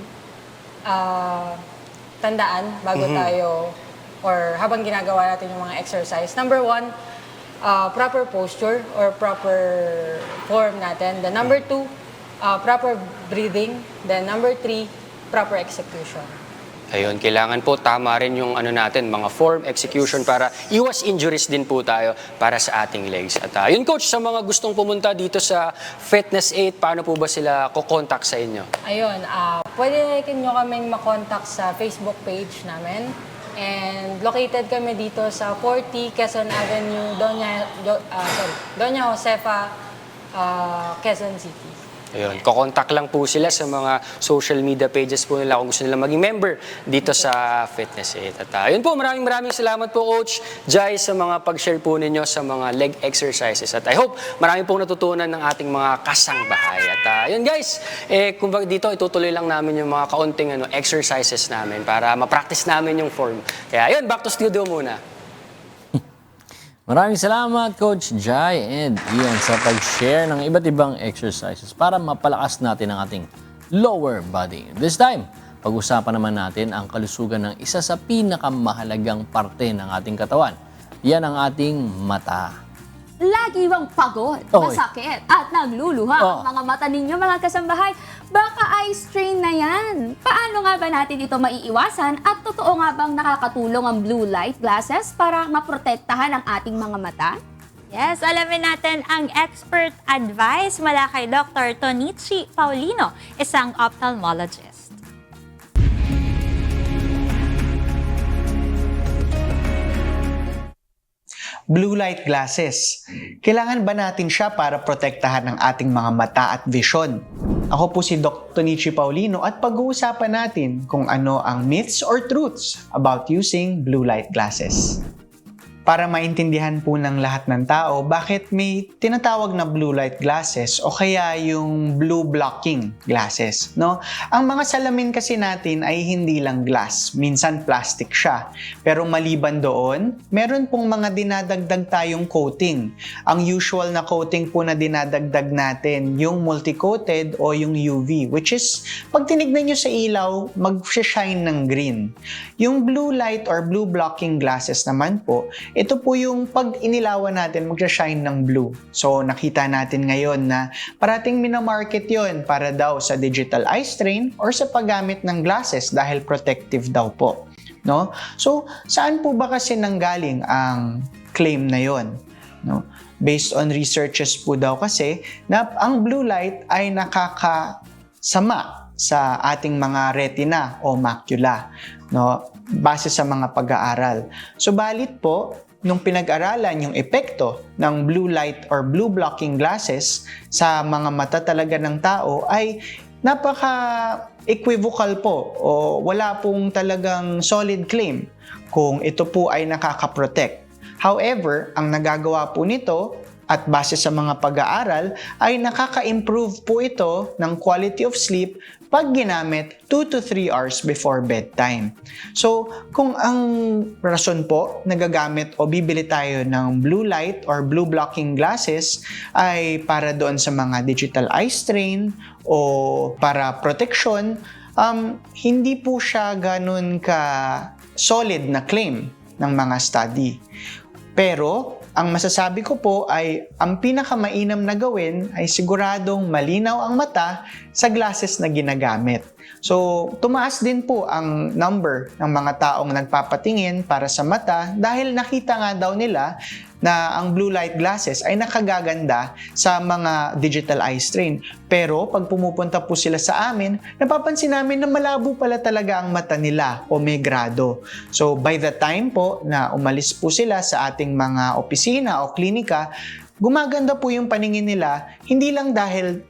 tandaan bago tayo or habang ginagawa natin yung mga exercise. Number one, proper posture or proper form natin. Then number two, proper breathing. Then number three, proper execution. Ayun, kailangan po tama rin yung natin, mga form, execution para iwas injuries din po tayo para sa ating legs. At yun coach, sa mga gustong pumunta dito sa Fitness 8, paano po ba sila kukontak sa inyo? Ayun, pwede nyo kaming makontak sa Facebook page namin. And located kami dito sa 40 Quezon Avenue, Doña Josefa, Quezon City. Ayun, kukontak lang po sila sa mga social media pages po nila kung gusto nila maging member dito sa Fitness 8. At yun po, maraming salamat po Coach Jai sa mga pag-share po ninyo sa mga leg exercises. At I hope marami pong natutunan ng ating mga kasangbahay. At yun guys, kumbaga dito itutuloy lang namin yung mga kaunting exercises namin para ma-practice namin yung form. Kaya yun, back to studio muna. Maraming salamat, Coach Jai and Ian, sa pag-share ng iba't ibang exercises para mapalakas natin ang ating lower body. This time, pag-usapan naman natin ang kalusugan ng isa sa pinakamahalagang parte ng ating katawan. Yan ang ating mata. Lagi bang pagod, Oy. masakit, at nagluluha Oh. ang mga mata ninyo mga kasambahay? Baka eye strain na yan. Paano nga ba natin ito maiiwasan at totoo nga bang nakakatulong ang blue light glasses para maprotektahan ang ating mga mata? Yes, alamin natin ang expert advice mula kay Dr. Tonichi Paulino, isang ophthalmologist. Blue light glasses. Kailangan ba natin siya para protektahan ang ating mga mata at vision? Ako po si Dr. Tonichi Paulino at pag-uusapan natin kung ano ang myths or truths about using blue light glasses. Para maintindihan po ng lahat ng tao bakit may tinatawag na blue light glasses o kaya yung blue blocking glasses, no? Ang mga salamin kasi natin ay hindi lang glass, minsan plastic siya. Pero maliban doon, meron pong mga dinadagdag tayong coating. Ang usual na coating po na dinadagdag natin, yung multi-coated o yung UV, which is pag tinignan nyo sa ilaw, mag-shine ng green. Yung blue light or blue blocking glasses naman po, ito po yung pag inilawan natin, mag-shine ng blue. So, nakita natin ngayon na parating minamarket yon para daw sa digital eye strain or sa paggamit ng glasses dahil protective daw po. No? So, saan po ba kasi nanggaling ang claim na yon? No? Based on researches po daw kasi na ang blue light ay nakakasama sa ating mga retina o macula, no? Base sa mga pag-aaral. Subalit po, nung pinag-aralan yung epekto ng blue light or blue blocking glasses sa mga mata talaga ng tao ay napaka-equivocal po o wala pong talagang solid claim kung ito po ay nakaka-protect. However, ang nagagawa po nito at base sa mga pag-aaral ay nakaka-improve po ito ng quality of sleep pag ginamit 2 to 3 hours before bedtime. So, kung ang rason po nagagamit o bibili tayo ng blue light or blue blocking glasses ay para doon sa mga digital eye strain o para protection, hindi po siya ganun ka solid na claim ng mga study. Pero, ang masasabi ko po ay ang pinakamainam na gawin ay siguradong malinaw ang mata sa glasses na ginagamit. So, tumaas din po ang number ng mga taong nagpapatingin para sa mata dahil nakita nga daw nila na ang blue light glasses ay nakagaganda sa mga digital eye strain. Pero pag pumupunta po sila sa amin, napapansin namin na malabo pala talaga ang mata nila o may grado. So by the time po na umalis po sila sa ating mga opisina o klinika, gumaganda po yung paningin nila, hindi lang dahil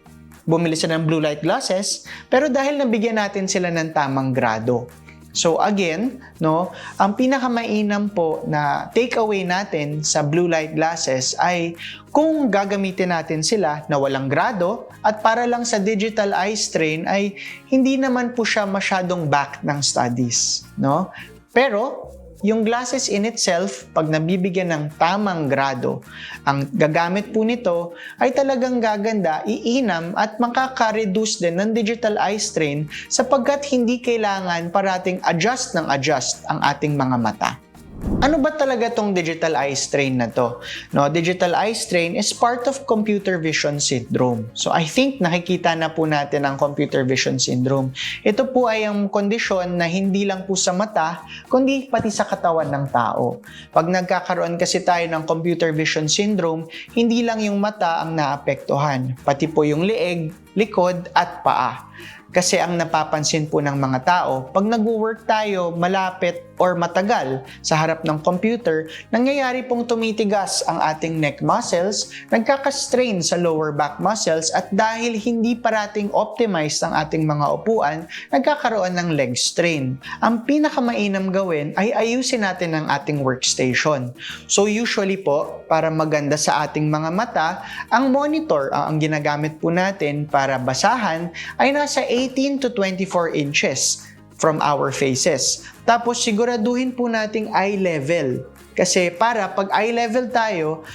bumili sila ng blue light glasses, pero dahil nabigyan natin sila ng tamang grado. So again, no, ang pinakamainam po na takeaway natin sa blue light glasses ay kung gagamitin natin sila na walang grado at para lang sa digital eye strain ay hindi naman po siya masyadong backed ng studies, no? Pero yung glasses in itself, pag nabibigyan ng tamang grado, ang gagamit po nito ay talagang gaganda, iinam at makaka-reduce din ng digital eye strain sapagkat hindi kailangan parating adjust ng adjust ang ating mga mata. Ano ba talaga tong digital eye strain na to? No, digital eye strain is part of computer vision syndrome. So I think nakikita na po natin ang computer vision syndrome. Ito po ay ang kondisyon na hindi lang po sa mata, kundi pati sa katawan ng tao. Pag nagkakaroon kasi tayo ng computer vision syndrome, hindi lang yung mata ang naapektuhan, pati po yung leeg, likod at paa. Kasi ang napapansin po ng mga tao, pag nag-work tayo malapit or matagal sa harap ng computer, nangyayari pong tumitigas ang ating neck muscles, nagkaka-strain sa lower back muscles at dahil hindi parating optimized ang ating mga upuan, nagkakaroon ng leg strain. Ang pinakamainam gawin ay ayusin natin ang ating workstation. So usually po, para maganda sa ating mga mata, ang monitor, ang ginagamit po natin para basahan ay nasa 18 to 24 inches from our faces. Tapos siguraduhin po nating eye level. Kasi para pag eye level tayo,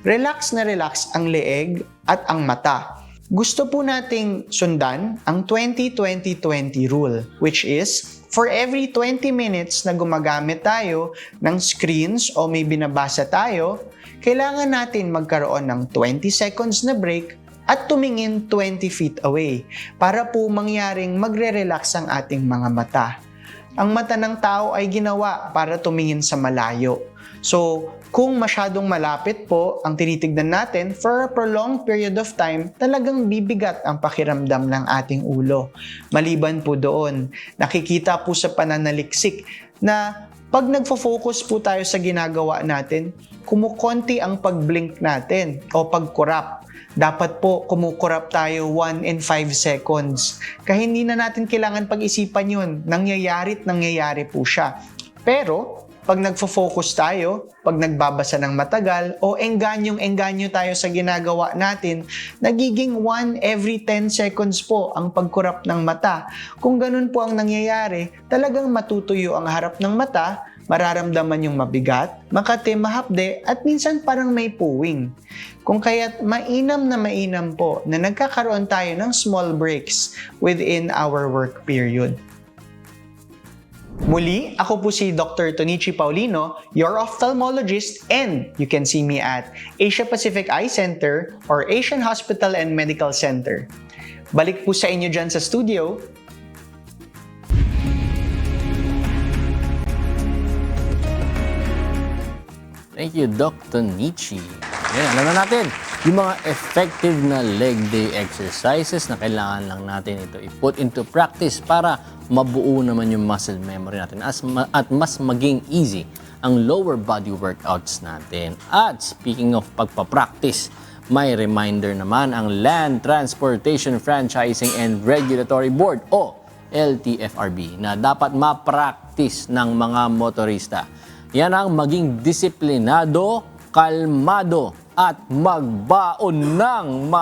relax na relax ang leeg at ang mata. Gusto po nating sundan ang 20-20-20 rule, which is for every 20 minutes na gumagamit tayo ng screens o may binabasa tayo, kailangan natin magkaroon ng 20 seconds na break at tumingin 20 feet away para po mangyaring magre-relax ang ating mga mata. Ang mata ng tao ay ginawa para tumingin sa malayo. So, kung masyadong malapit po ang tinitignan natin for a prolonged period of time, talagang bibigat ang pakiramdam ng ating ulo. Maliban po doon, nakikita po sa pananaliksik na pag nagfo-focus po tayo sa ginagawa natin, kumukonti ang pag-blink natin o pag-kurap. Dapat po kumukurap tayo 1 in 5 seconds. Kaya hindi na natin kailangan pag-isipan yun. Nangyayari po siya. Pero, pag nagfo-focus tayo, pag nagbabasa ng matagal, o enganyo tayo sa ginagawa natin, nagiging 1 every 10 seconds po ang pagkurap ng mata. Kung ganun po ang nangyayari, talagang matutuyo ang harap ng mata, mararamdaman yung mabigat, makate, mahapde, at minsan parang may puwing. Kung kaya't mainam po na nagkakaroon tayo ng small breaks within our work period. Muli, ako po si Dr. Tonichi Paulino, your ophthalmologist, and you can see me at Asia Pacific Eye Center or Asian Hospital and Medical Center. Balik po sa inyo dyan sa studio. Thank you, Dr. Nietzsche. Yan, alam na natin yung mga effective na leg day exercises na kailangan lang natin ito i-put into practice para mabuo naman yung muscle memory natin at mas maging easy ang lower body workouts natin. At speaking of pagpapractice, may reminder naman ang Land Transportation Franchising and Regulatory Board o LTFRB na dapat ma-practice ng mga motorista. Yan ang maging disiplinado, kalmado, at magbaon ng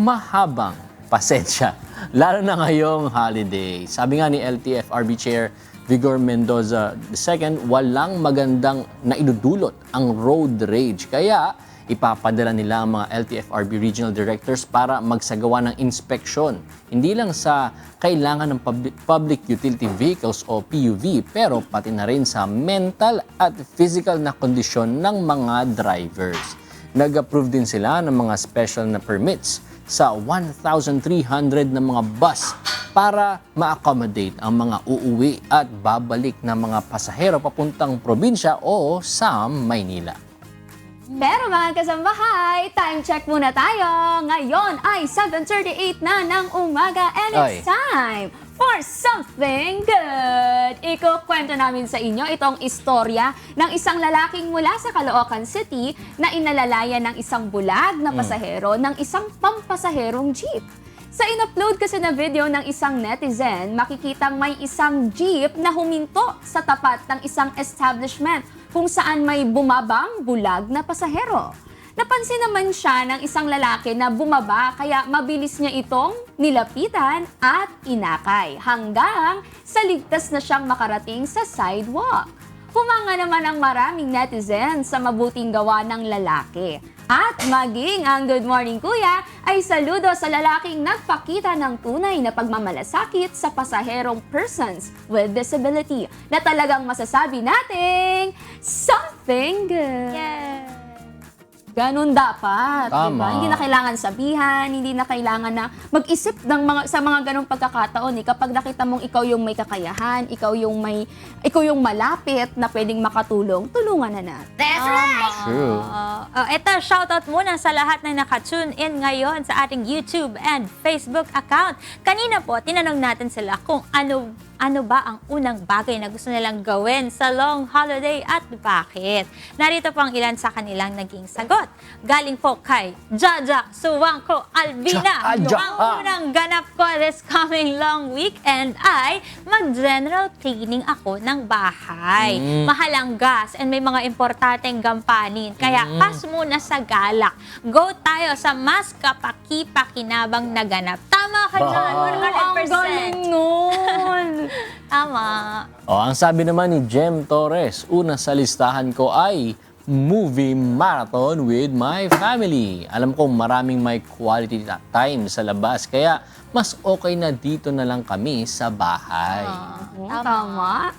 mahabang pasensya. Lalo na ngayong holiday. Sabi nga ni LTFRB Chair Vigor Mendoza II, walang magandang naidudulot ang road rage. Kaya ipapadala nila ang mga LTFRB Regional Directors para magsagawa ng inspeksyon. Hindi lang sa kailangan ng public utility vehicles o PUV, pero pati na rin sa mental at physical na kondisyon ng mga drivers. Nag-approve din sila ng mga special na permits sa 1,300 na mga bus para ma-accommodate ang mga uuwi at babalik na mga pasahero papuntang probinsya o sa Maynila. Pero mga kasambahay, time check muna tayo. Ngayon ay 7:38 na ng umaga and it's time for something good. Ikukwento namin sa inyo itong istorya ng isang lalaking mula sa Caloocan City na inalalaya ng isang bulag na pasahero ng isang pampasaherong jeep. Sa in-upload kasi na video ng isang netizen, makikitang may isang jeep na huminto sa tapat ng isang establishment kung saan may bumabang bulag na pasahero. Napansin naman siya ng isang lalaki na bumaba kaya mabilis niya itong nilapitan at inakay hanggang sa ligtas na siyang makarating sa sidewalk. Humanga naman ang maraming netizens sa mabuting gawa ng lalaki. At maging ang Good Morning Kuya ay saludo sa lalaking nagpakita ng tunay na pagmamalasakit sa pasaherong persons with disability na talagang masasabi nating something good. Yes. Ganun dapat, Tama. diba? Hindi na kailangan sabihan, hindi na kailangan na mag-isip sa mga ganung pagkakataon. Kapag nakita mong ikaw yung may kakayahan, ikaw yung malapit na pwedeng makatulong, tulungan na natin. That's right! True. Ito, shoutout muna sa lahat na nakatune in ngayon sa ating YouTube and Facebook account. Kanina po, tinanong natin sila kung ano ba ang unang bagay na gusto nilang gawin sa long holiday at bakit. Narito po ang ilan sa kanilang naging sagot. Galing po kay Jaja Suwangko Albina. Jaja. Ang unang ganap ko this coming long weekend ay mag-general cleaning ako ng bahay. Mahalang gas and may mga importanteng gampanin. Kaya pass muna sa galak. Go tayo sa mas kapaki-pakinabang na ganap. Tama ka dyan, 100%. Ang galing nun! Tama. Ang sabi naman ni Jem Torres, una sa listahan ko ay movie marathon with my family. Alam kong maraming may quality time sa labas, kaya mas okay na dito na lang kami sa bahay. Tama.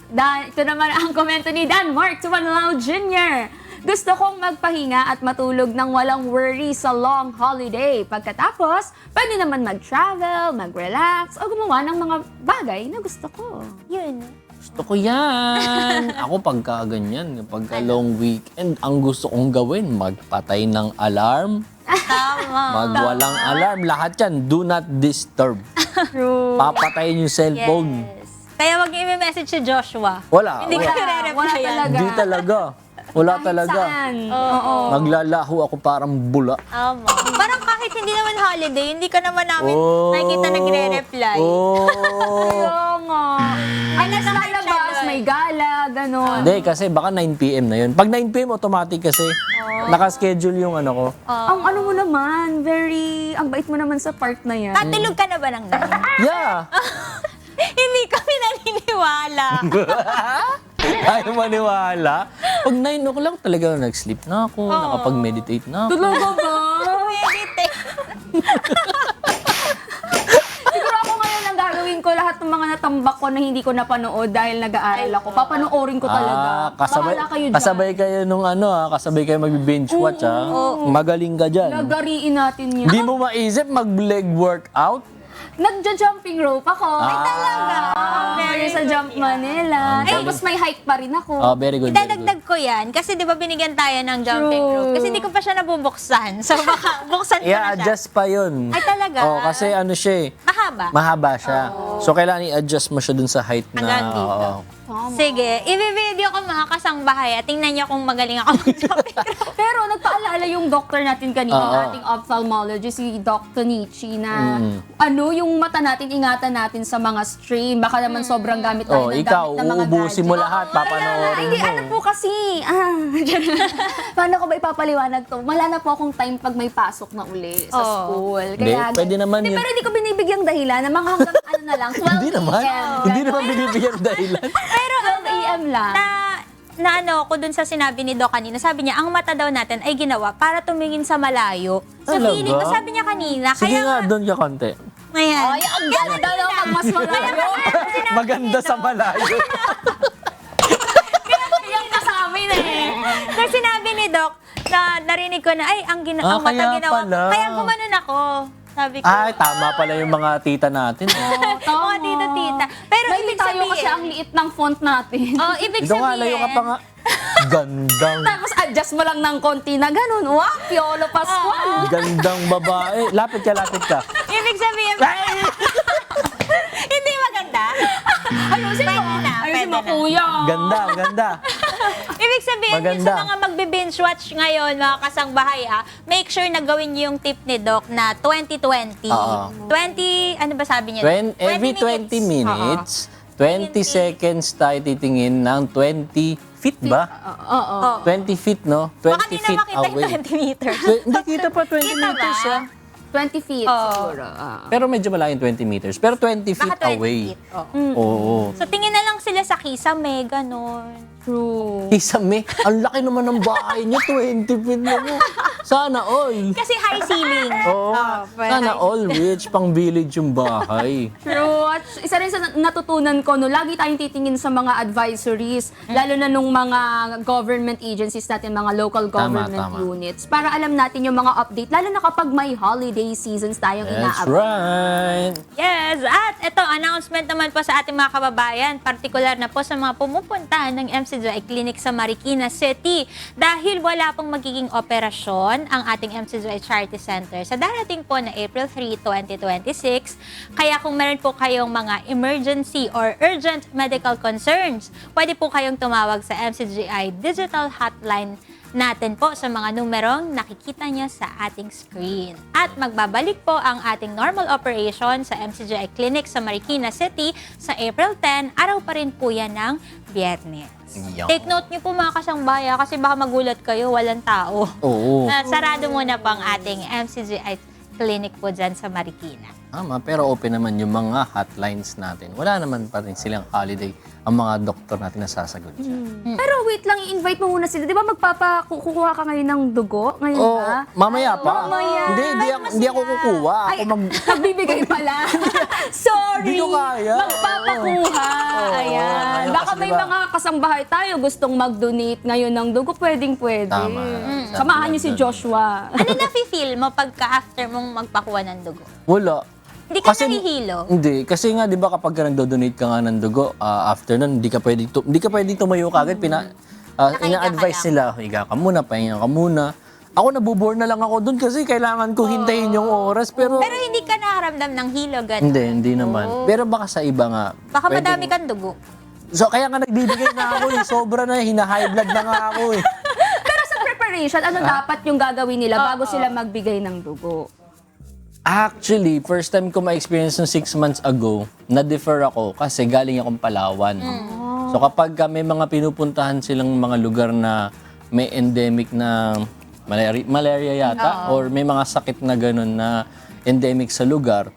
Ito naman ang komento ni Dan Mark Tumanlao Jr. Gusto kong magpahinga at matulog ng walang worry sa long holiday. Pagkatapos, pwede naman mag-travel, mag-relax, o gumawa ng mga bagay na gusto ko. Yun. Gusto ko yan. Ako pagka ganyan, pagka long weekend, ang gusto kong gawin, magpatay ng alarm, Tama. magwalang alarm, lahat yan, do not disturb. True. Papatayin yung cellphone. Yes. Kaya wag niyo i-message si Joshua. Wala. Hindi ka wala. Wala re-replyan. talaga. Hindi talaga. Wala talaga. Saan? Oo. Maglalaho ako parang bula. Tama. Parang kahit hindi naman holiday, hindi ka naman namin nakikita nagre-reply. Kaya nga. Ay, nasa Nakaka-check labas, doon. may gala, gano'n. Hindi, kasi baka 9 p.m. na yun. Pag 9 p.m. automatic kasi. Nakaschedule yung ano ko. Ang ano mo naman, ang bait mo naman sa part na yan. Tatulog ka na ba ng night? Yeah! Hindi kami naniniwala. Ayaw maniwala. Pag 9 o'clock talaga nag-sleep na ako, nakapag-meditate na ako. Talaga ba? Meditate. Siguro ako ngayon ang gagawin ko lahat ng mga natambak ko na hindi ko napanood dahil nag-aaral ako. Papanoorin ko talaga. Bahala kayo dyan. kasabay kayo nung kasabay kayo mag-binge watch Magaling ka dyan. Lagariin natin yan. Hindi mo maisip mag-leg workout? Nagja-jumping rope ako. Ay, talaga. Very Sa good Jump yan. Manila. Tapos may hike pa rin ako. Oh, very good, very good. Idadagdag ko yan kasi di ba binigyan tayo ng jumping True. rope? Kasi hindi ko pa siya nabubuksan. So baka buksan ko na siya. I-adjust pa yun. Ay talaga? Kasi ano siya Mahaba. mahaba siya. So, kailangan i-adjust mo siya dun sa height na... Hanggang dito. Sige, i-video ko mga kasangbahay at tingnan niyo kung magaling ako mag-jumping rope. Pero nagpaalala yung doctor natin kanina, Oo. yung ating ophthalmologist, si Dr. Nietzsche, na yung mata natin, ingatan natin sa mga stream. Baka naman sobrang gamit tayo ng ikaw, gamit ng mga uubusin mo gadget. lahat, papanoorin Hindi, mo. ano po kasi, paano ko ba ipapaliwanag to? Wala na po akong time pag may pasok na uli sa Oo. school. Hindi, pwede naman Hindi, yun. pero hindi ko binibigyang dahilan na mga hanggang ano na lang, 12 Hindi naman. PM. Hindi naman binibigyan dahilan. Pero 12 AM lang. na ano ko dun sa sinabi ni Doc kanina, sabi niya, ang mata daw natin ay ginawa para tumingin sa malayo. So Talaga? feeling ko, sabi niya kanina, Sige kaya nga, doon ka konti. Ayan. Ay, ang ganda daw pag mas malayo. Maganda sa malayo. Yung sa amin eh. Kasi sinabi ni Doc, na narinig ko na, ay, ang mata kaya ginawa. pala. Kaya gumanon ako. Sabi ko, Ay, tama pala yung mga tita natin. mga tita-tita. Pero May ibig tayo sabihin, kasi ang liit ng font natin. oh, ibig Ito nga, sabihin, layo ka pa nga. Gandang, Tapos adjust mo lang ng konti na ganun. Wow, Piolo Pascual. gandang babae. Lapit ka. ibig sabihin, hindi maganda. Ayusin mo. Ayusin mo, pwede na. kuya. Ganda. Ibig sabihin, yung Maganda. sa mga magbe-binge watch ngayon, mga kasangbahay, make sure na gawin niyo yung tip ni Doc na 20-20. Oo. 20, ano ba sabi niya? Every 20 minutes, 20 seconds tayo titingin ng 20 feet ba? Oo. 20 feet, no? 20 Baka di na feet makita yung away. 20 meters. Hindi, kita pa 20 Kita ba? meters, 20 feet siguro. Pero medyo malayo yung 20 meters. Pero 20 feet Baka 20 away. feet. Oo. So, tingin na lang sila sa kisame, ganon. True. Kisame, ang laki naman ng bahay niya, 20 feet na mo. Sana all. Kasi high ceiling. Oo. Sana all rich, pang village yung bahay. True. At isa rin sa natutunan ko, no, lagi tayong titingin sa mga advisories, lalo na nung mga government agencies natin, mga local government tama. units, para alam natin yung mga update, lalo na kapag may holiday seasons tayong That's inaabot. right. Yes, at ito, announcement naman po sa ating mga kababayan, partikular na po sa mga pumupuntahan ng MCGI Clinic sa Marikina City. Dahil wala pong magiging operasyon ang ating MCGI Charity Center sa darating po na April 3, 2026. Kaya kung meron po kayong mga emergency or urgent medical concerns, pwede po kayong tumawag sa MCGI Digital Hotline natin po sa mga numerong nakikita niyo sa ating screen. At magbabalik po ang ating normal operation sa MCGI Clinic sa Marikina City sa April 10, araw pa rin po yan ng Biyernes. Yan. Take note niyo po mga kasangbaya kasi baka magulat kayo, walang tao. Oo. Sarado muna po ang ating MCGI Clinic po dyan sa Marikina. Tama, pero open naman yung mga hotlines natin. Wala naman pa rin silang holiday ang mga doktor natin na sasagot dyan. Pero wait lang, i-invite mo muna sila. Di ba kukuha ka ngayon ng dugo? Ngayon Oo, ba? mamaya pa. Mamaya. Hindi ako kukuha. Ako Nagbibigay pala. Sorry. Hindi ko kaya. Magpapakuha. Ayan. Ayun, Baka kasi may diba- mga kasambahay tayo gustong mag-donate ngayon ng dugo. Pwedeng-pwede. Tama. Samahan niyo si Joshua. Ano na-feel mo pagka after mong magpakuha ng dugo? Wala. Hindi ka nahihilo? Hindi. Kasi nga, di ba kapag ka nagdo-donate ka nga ng dugo, after nun, hindi ka pwedeng tumayo kagad. Nakahiga Ina-advise ka nila, higa ka muna, pahinga ka muna. Ako, nabubore na lang ako dun kasi kailangan ko hintayin yung oras. Pero Hindi ka nakaramdam ng hilo, gano'n. hindi naman. Pero baka sa iba nga. Baka pwedeng- madami kang dugo. So, kaya nga nagbibigay na ako eh. Sobra na, hina-high blood na nga ako eh. Pero sa preparation, ano dapat yung gagawin nila bago sila magbigay ng dugo? Actually, first time ko ma-experience ng 6 months ago, na-defer ako kasi galing akong Palawan. So kapag may mga pinupuntahan silang mga lugar na may endemic na malaria yata or may mga sakit na gano'n na endemic sa lugar,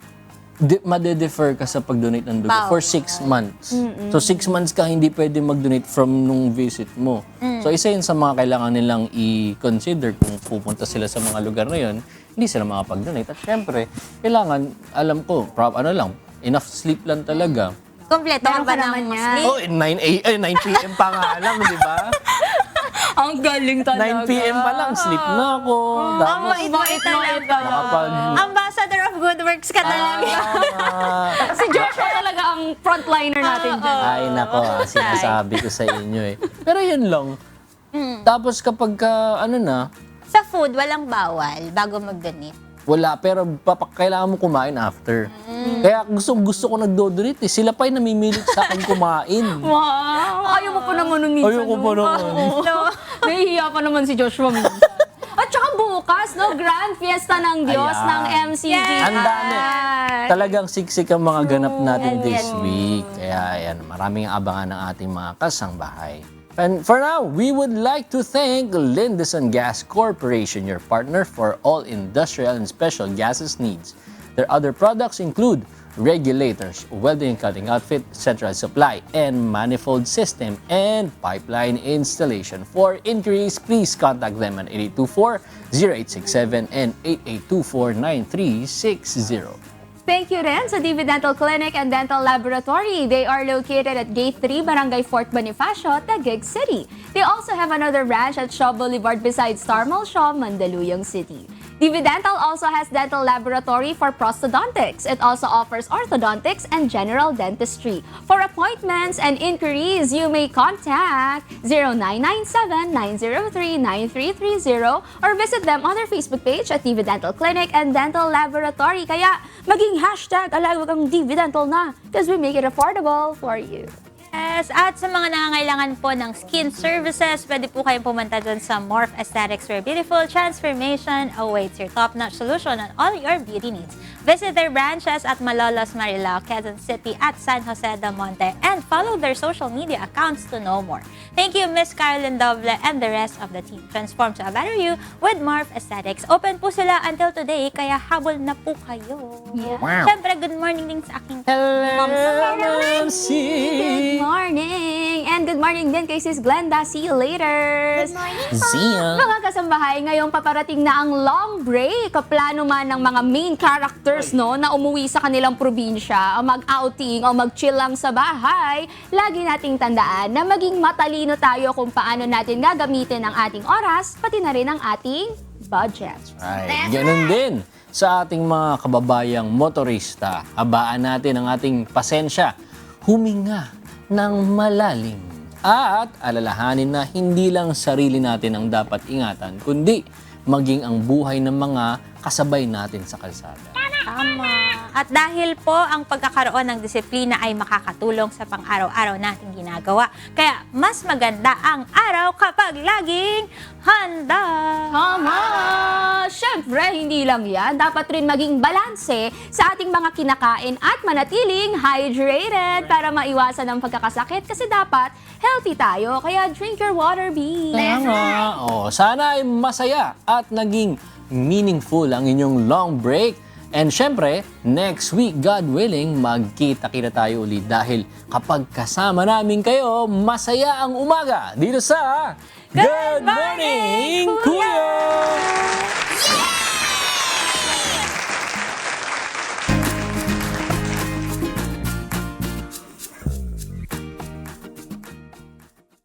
made-defer ka sa pag-donate ng dugo for 6 months. So 6 months ka hindi pwede mag-donate from nung visit mo. So isa yun sa mga kailangan nilang i-consider kung pupunta sila sa mga lugar na yun, hindi sila makapag-donate. At syempre, kailangan, alam ko, enough sleep lang talaga. Kompleto Meron ka ba ka naman ng yan. sleep? 9 p.m. pa nga lang, di ba? Ang galing 9 p.m. pa lang, sleep na ako. Ang Tapos, bait talaga. nakapag... Ambassador of good works ka talaga. Si Joshua talaga ang frontliner natin dyan. Ay, nako, sinasabi ko sa inyo eh. Pero yun lang. Tapos kapag Sa food, walang bawal bago mag-donate. wala, pero kailangan mo kumain after. Kaya gusto ko nagdo-donate eh. Sila pa yung namimilit sa akin kumain. Wow! Ayaw mo pa naman minsan. Ayoko pa naman. Nahihiya pa naman si Joshua minsan. At saka bukas, no? Grand Fiesta ng Diyos Ayan. ng MCG. Ang dami. Talagang siksik ang mga ganap natin this week. Kaya ayan, maraming abangan ng ating mga kasangbahay. And for now, we would like to thank Lindison Gas Corporation, your partner for all industrial and special gases needs. Their other products include regulators, welding and cutting outfit, central supply, and manifold system and pipeline installation. For inquiries, please contact them at 8824-0867 and 8824-9360. Thank you rin sa Divi Dental Clinic and Dental Laboratory. They are located at Gate 3, Barangay Fort Bonifacio, Taguig City. They also have another branch at Shaw Boulevard beside Star Mall Shaw, Mandaluyong City. Divi Dental also has dental laboratory for prosthodontics. It also offers orthodontics and general dentistry. For appointments and inquiries, you may contact 0997-903-9330 or visit them on their Facebook page at Divi Dental Clinic and Dental Laboratory. Kaya maging #alawag ang Divi Dental na because we make it affordable for you. Yes, at sa mga nangangailangan po ng skin services, pwede po kayong pumunta dyan sa Morph Aesthetics where beautiful transformation awaits your top-notch solution on all your beauty needs. Visit their branches at Malolos, Marilao, Quezon City at San Jose del Monte and follow their social media accounts to know more. Thank you, Miss Carolyn Doble and the rest of the team. Transform to a better you with Morph Aesthetics. Open po sila until today, kaya habol na po kayo. Wow. Siyempre, good morning din sa aking Hello, Good morning! And good morning din kay Sis Glenda. See you later! Good morning Zia. Mga kasambahay, ngayong paparating na ang long break. Plano man ng mga main characters no, na umuwi sa kanilang probinsya, o mag-outing, o mag-chill lang sa bahay, lagi nating tandaan na maging matalino tayo kung paano natin gagamitin ang ating oras, pati na rin ang ating budget. Right. Ganun din sa ating mga kababayang motorista. Habaan natin ang ating pasensya. Huminga ng malalim. At alalahanin na hindi lang sarili natin ang dapat ingatan, kundi maging ang buhay ng mga kasabay natin sa kalsada. Tama. At dahil po ang pagkakaroon ng disiplina ay makakatulong sa pang-araw-araw nating ginagawa. Kaya mas maganda ang araw kapag laging handa. Tama! Siyempre, hindi lang yan. Dapat rin maging balanse sa ating mga kinakain at manatiling hydrated para maiwasan ang pagkakasakit kasi dapat healthy tayo. Kaya drink your water, B. Tama. Sana ay masaya at naging meaningful ang inyong long break. And syempre, next week, God willing, magkita-kita tayo ulit dahil kapag kasama namin kayo, masaya ang umaga dito sa Good Morning, Kuya!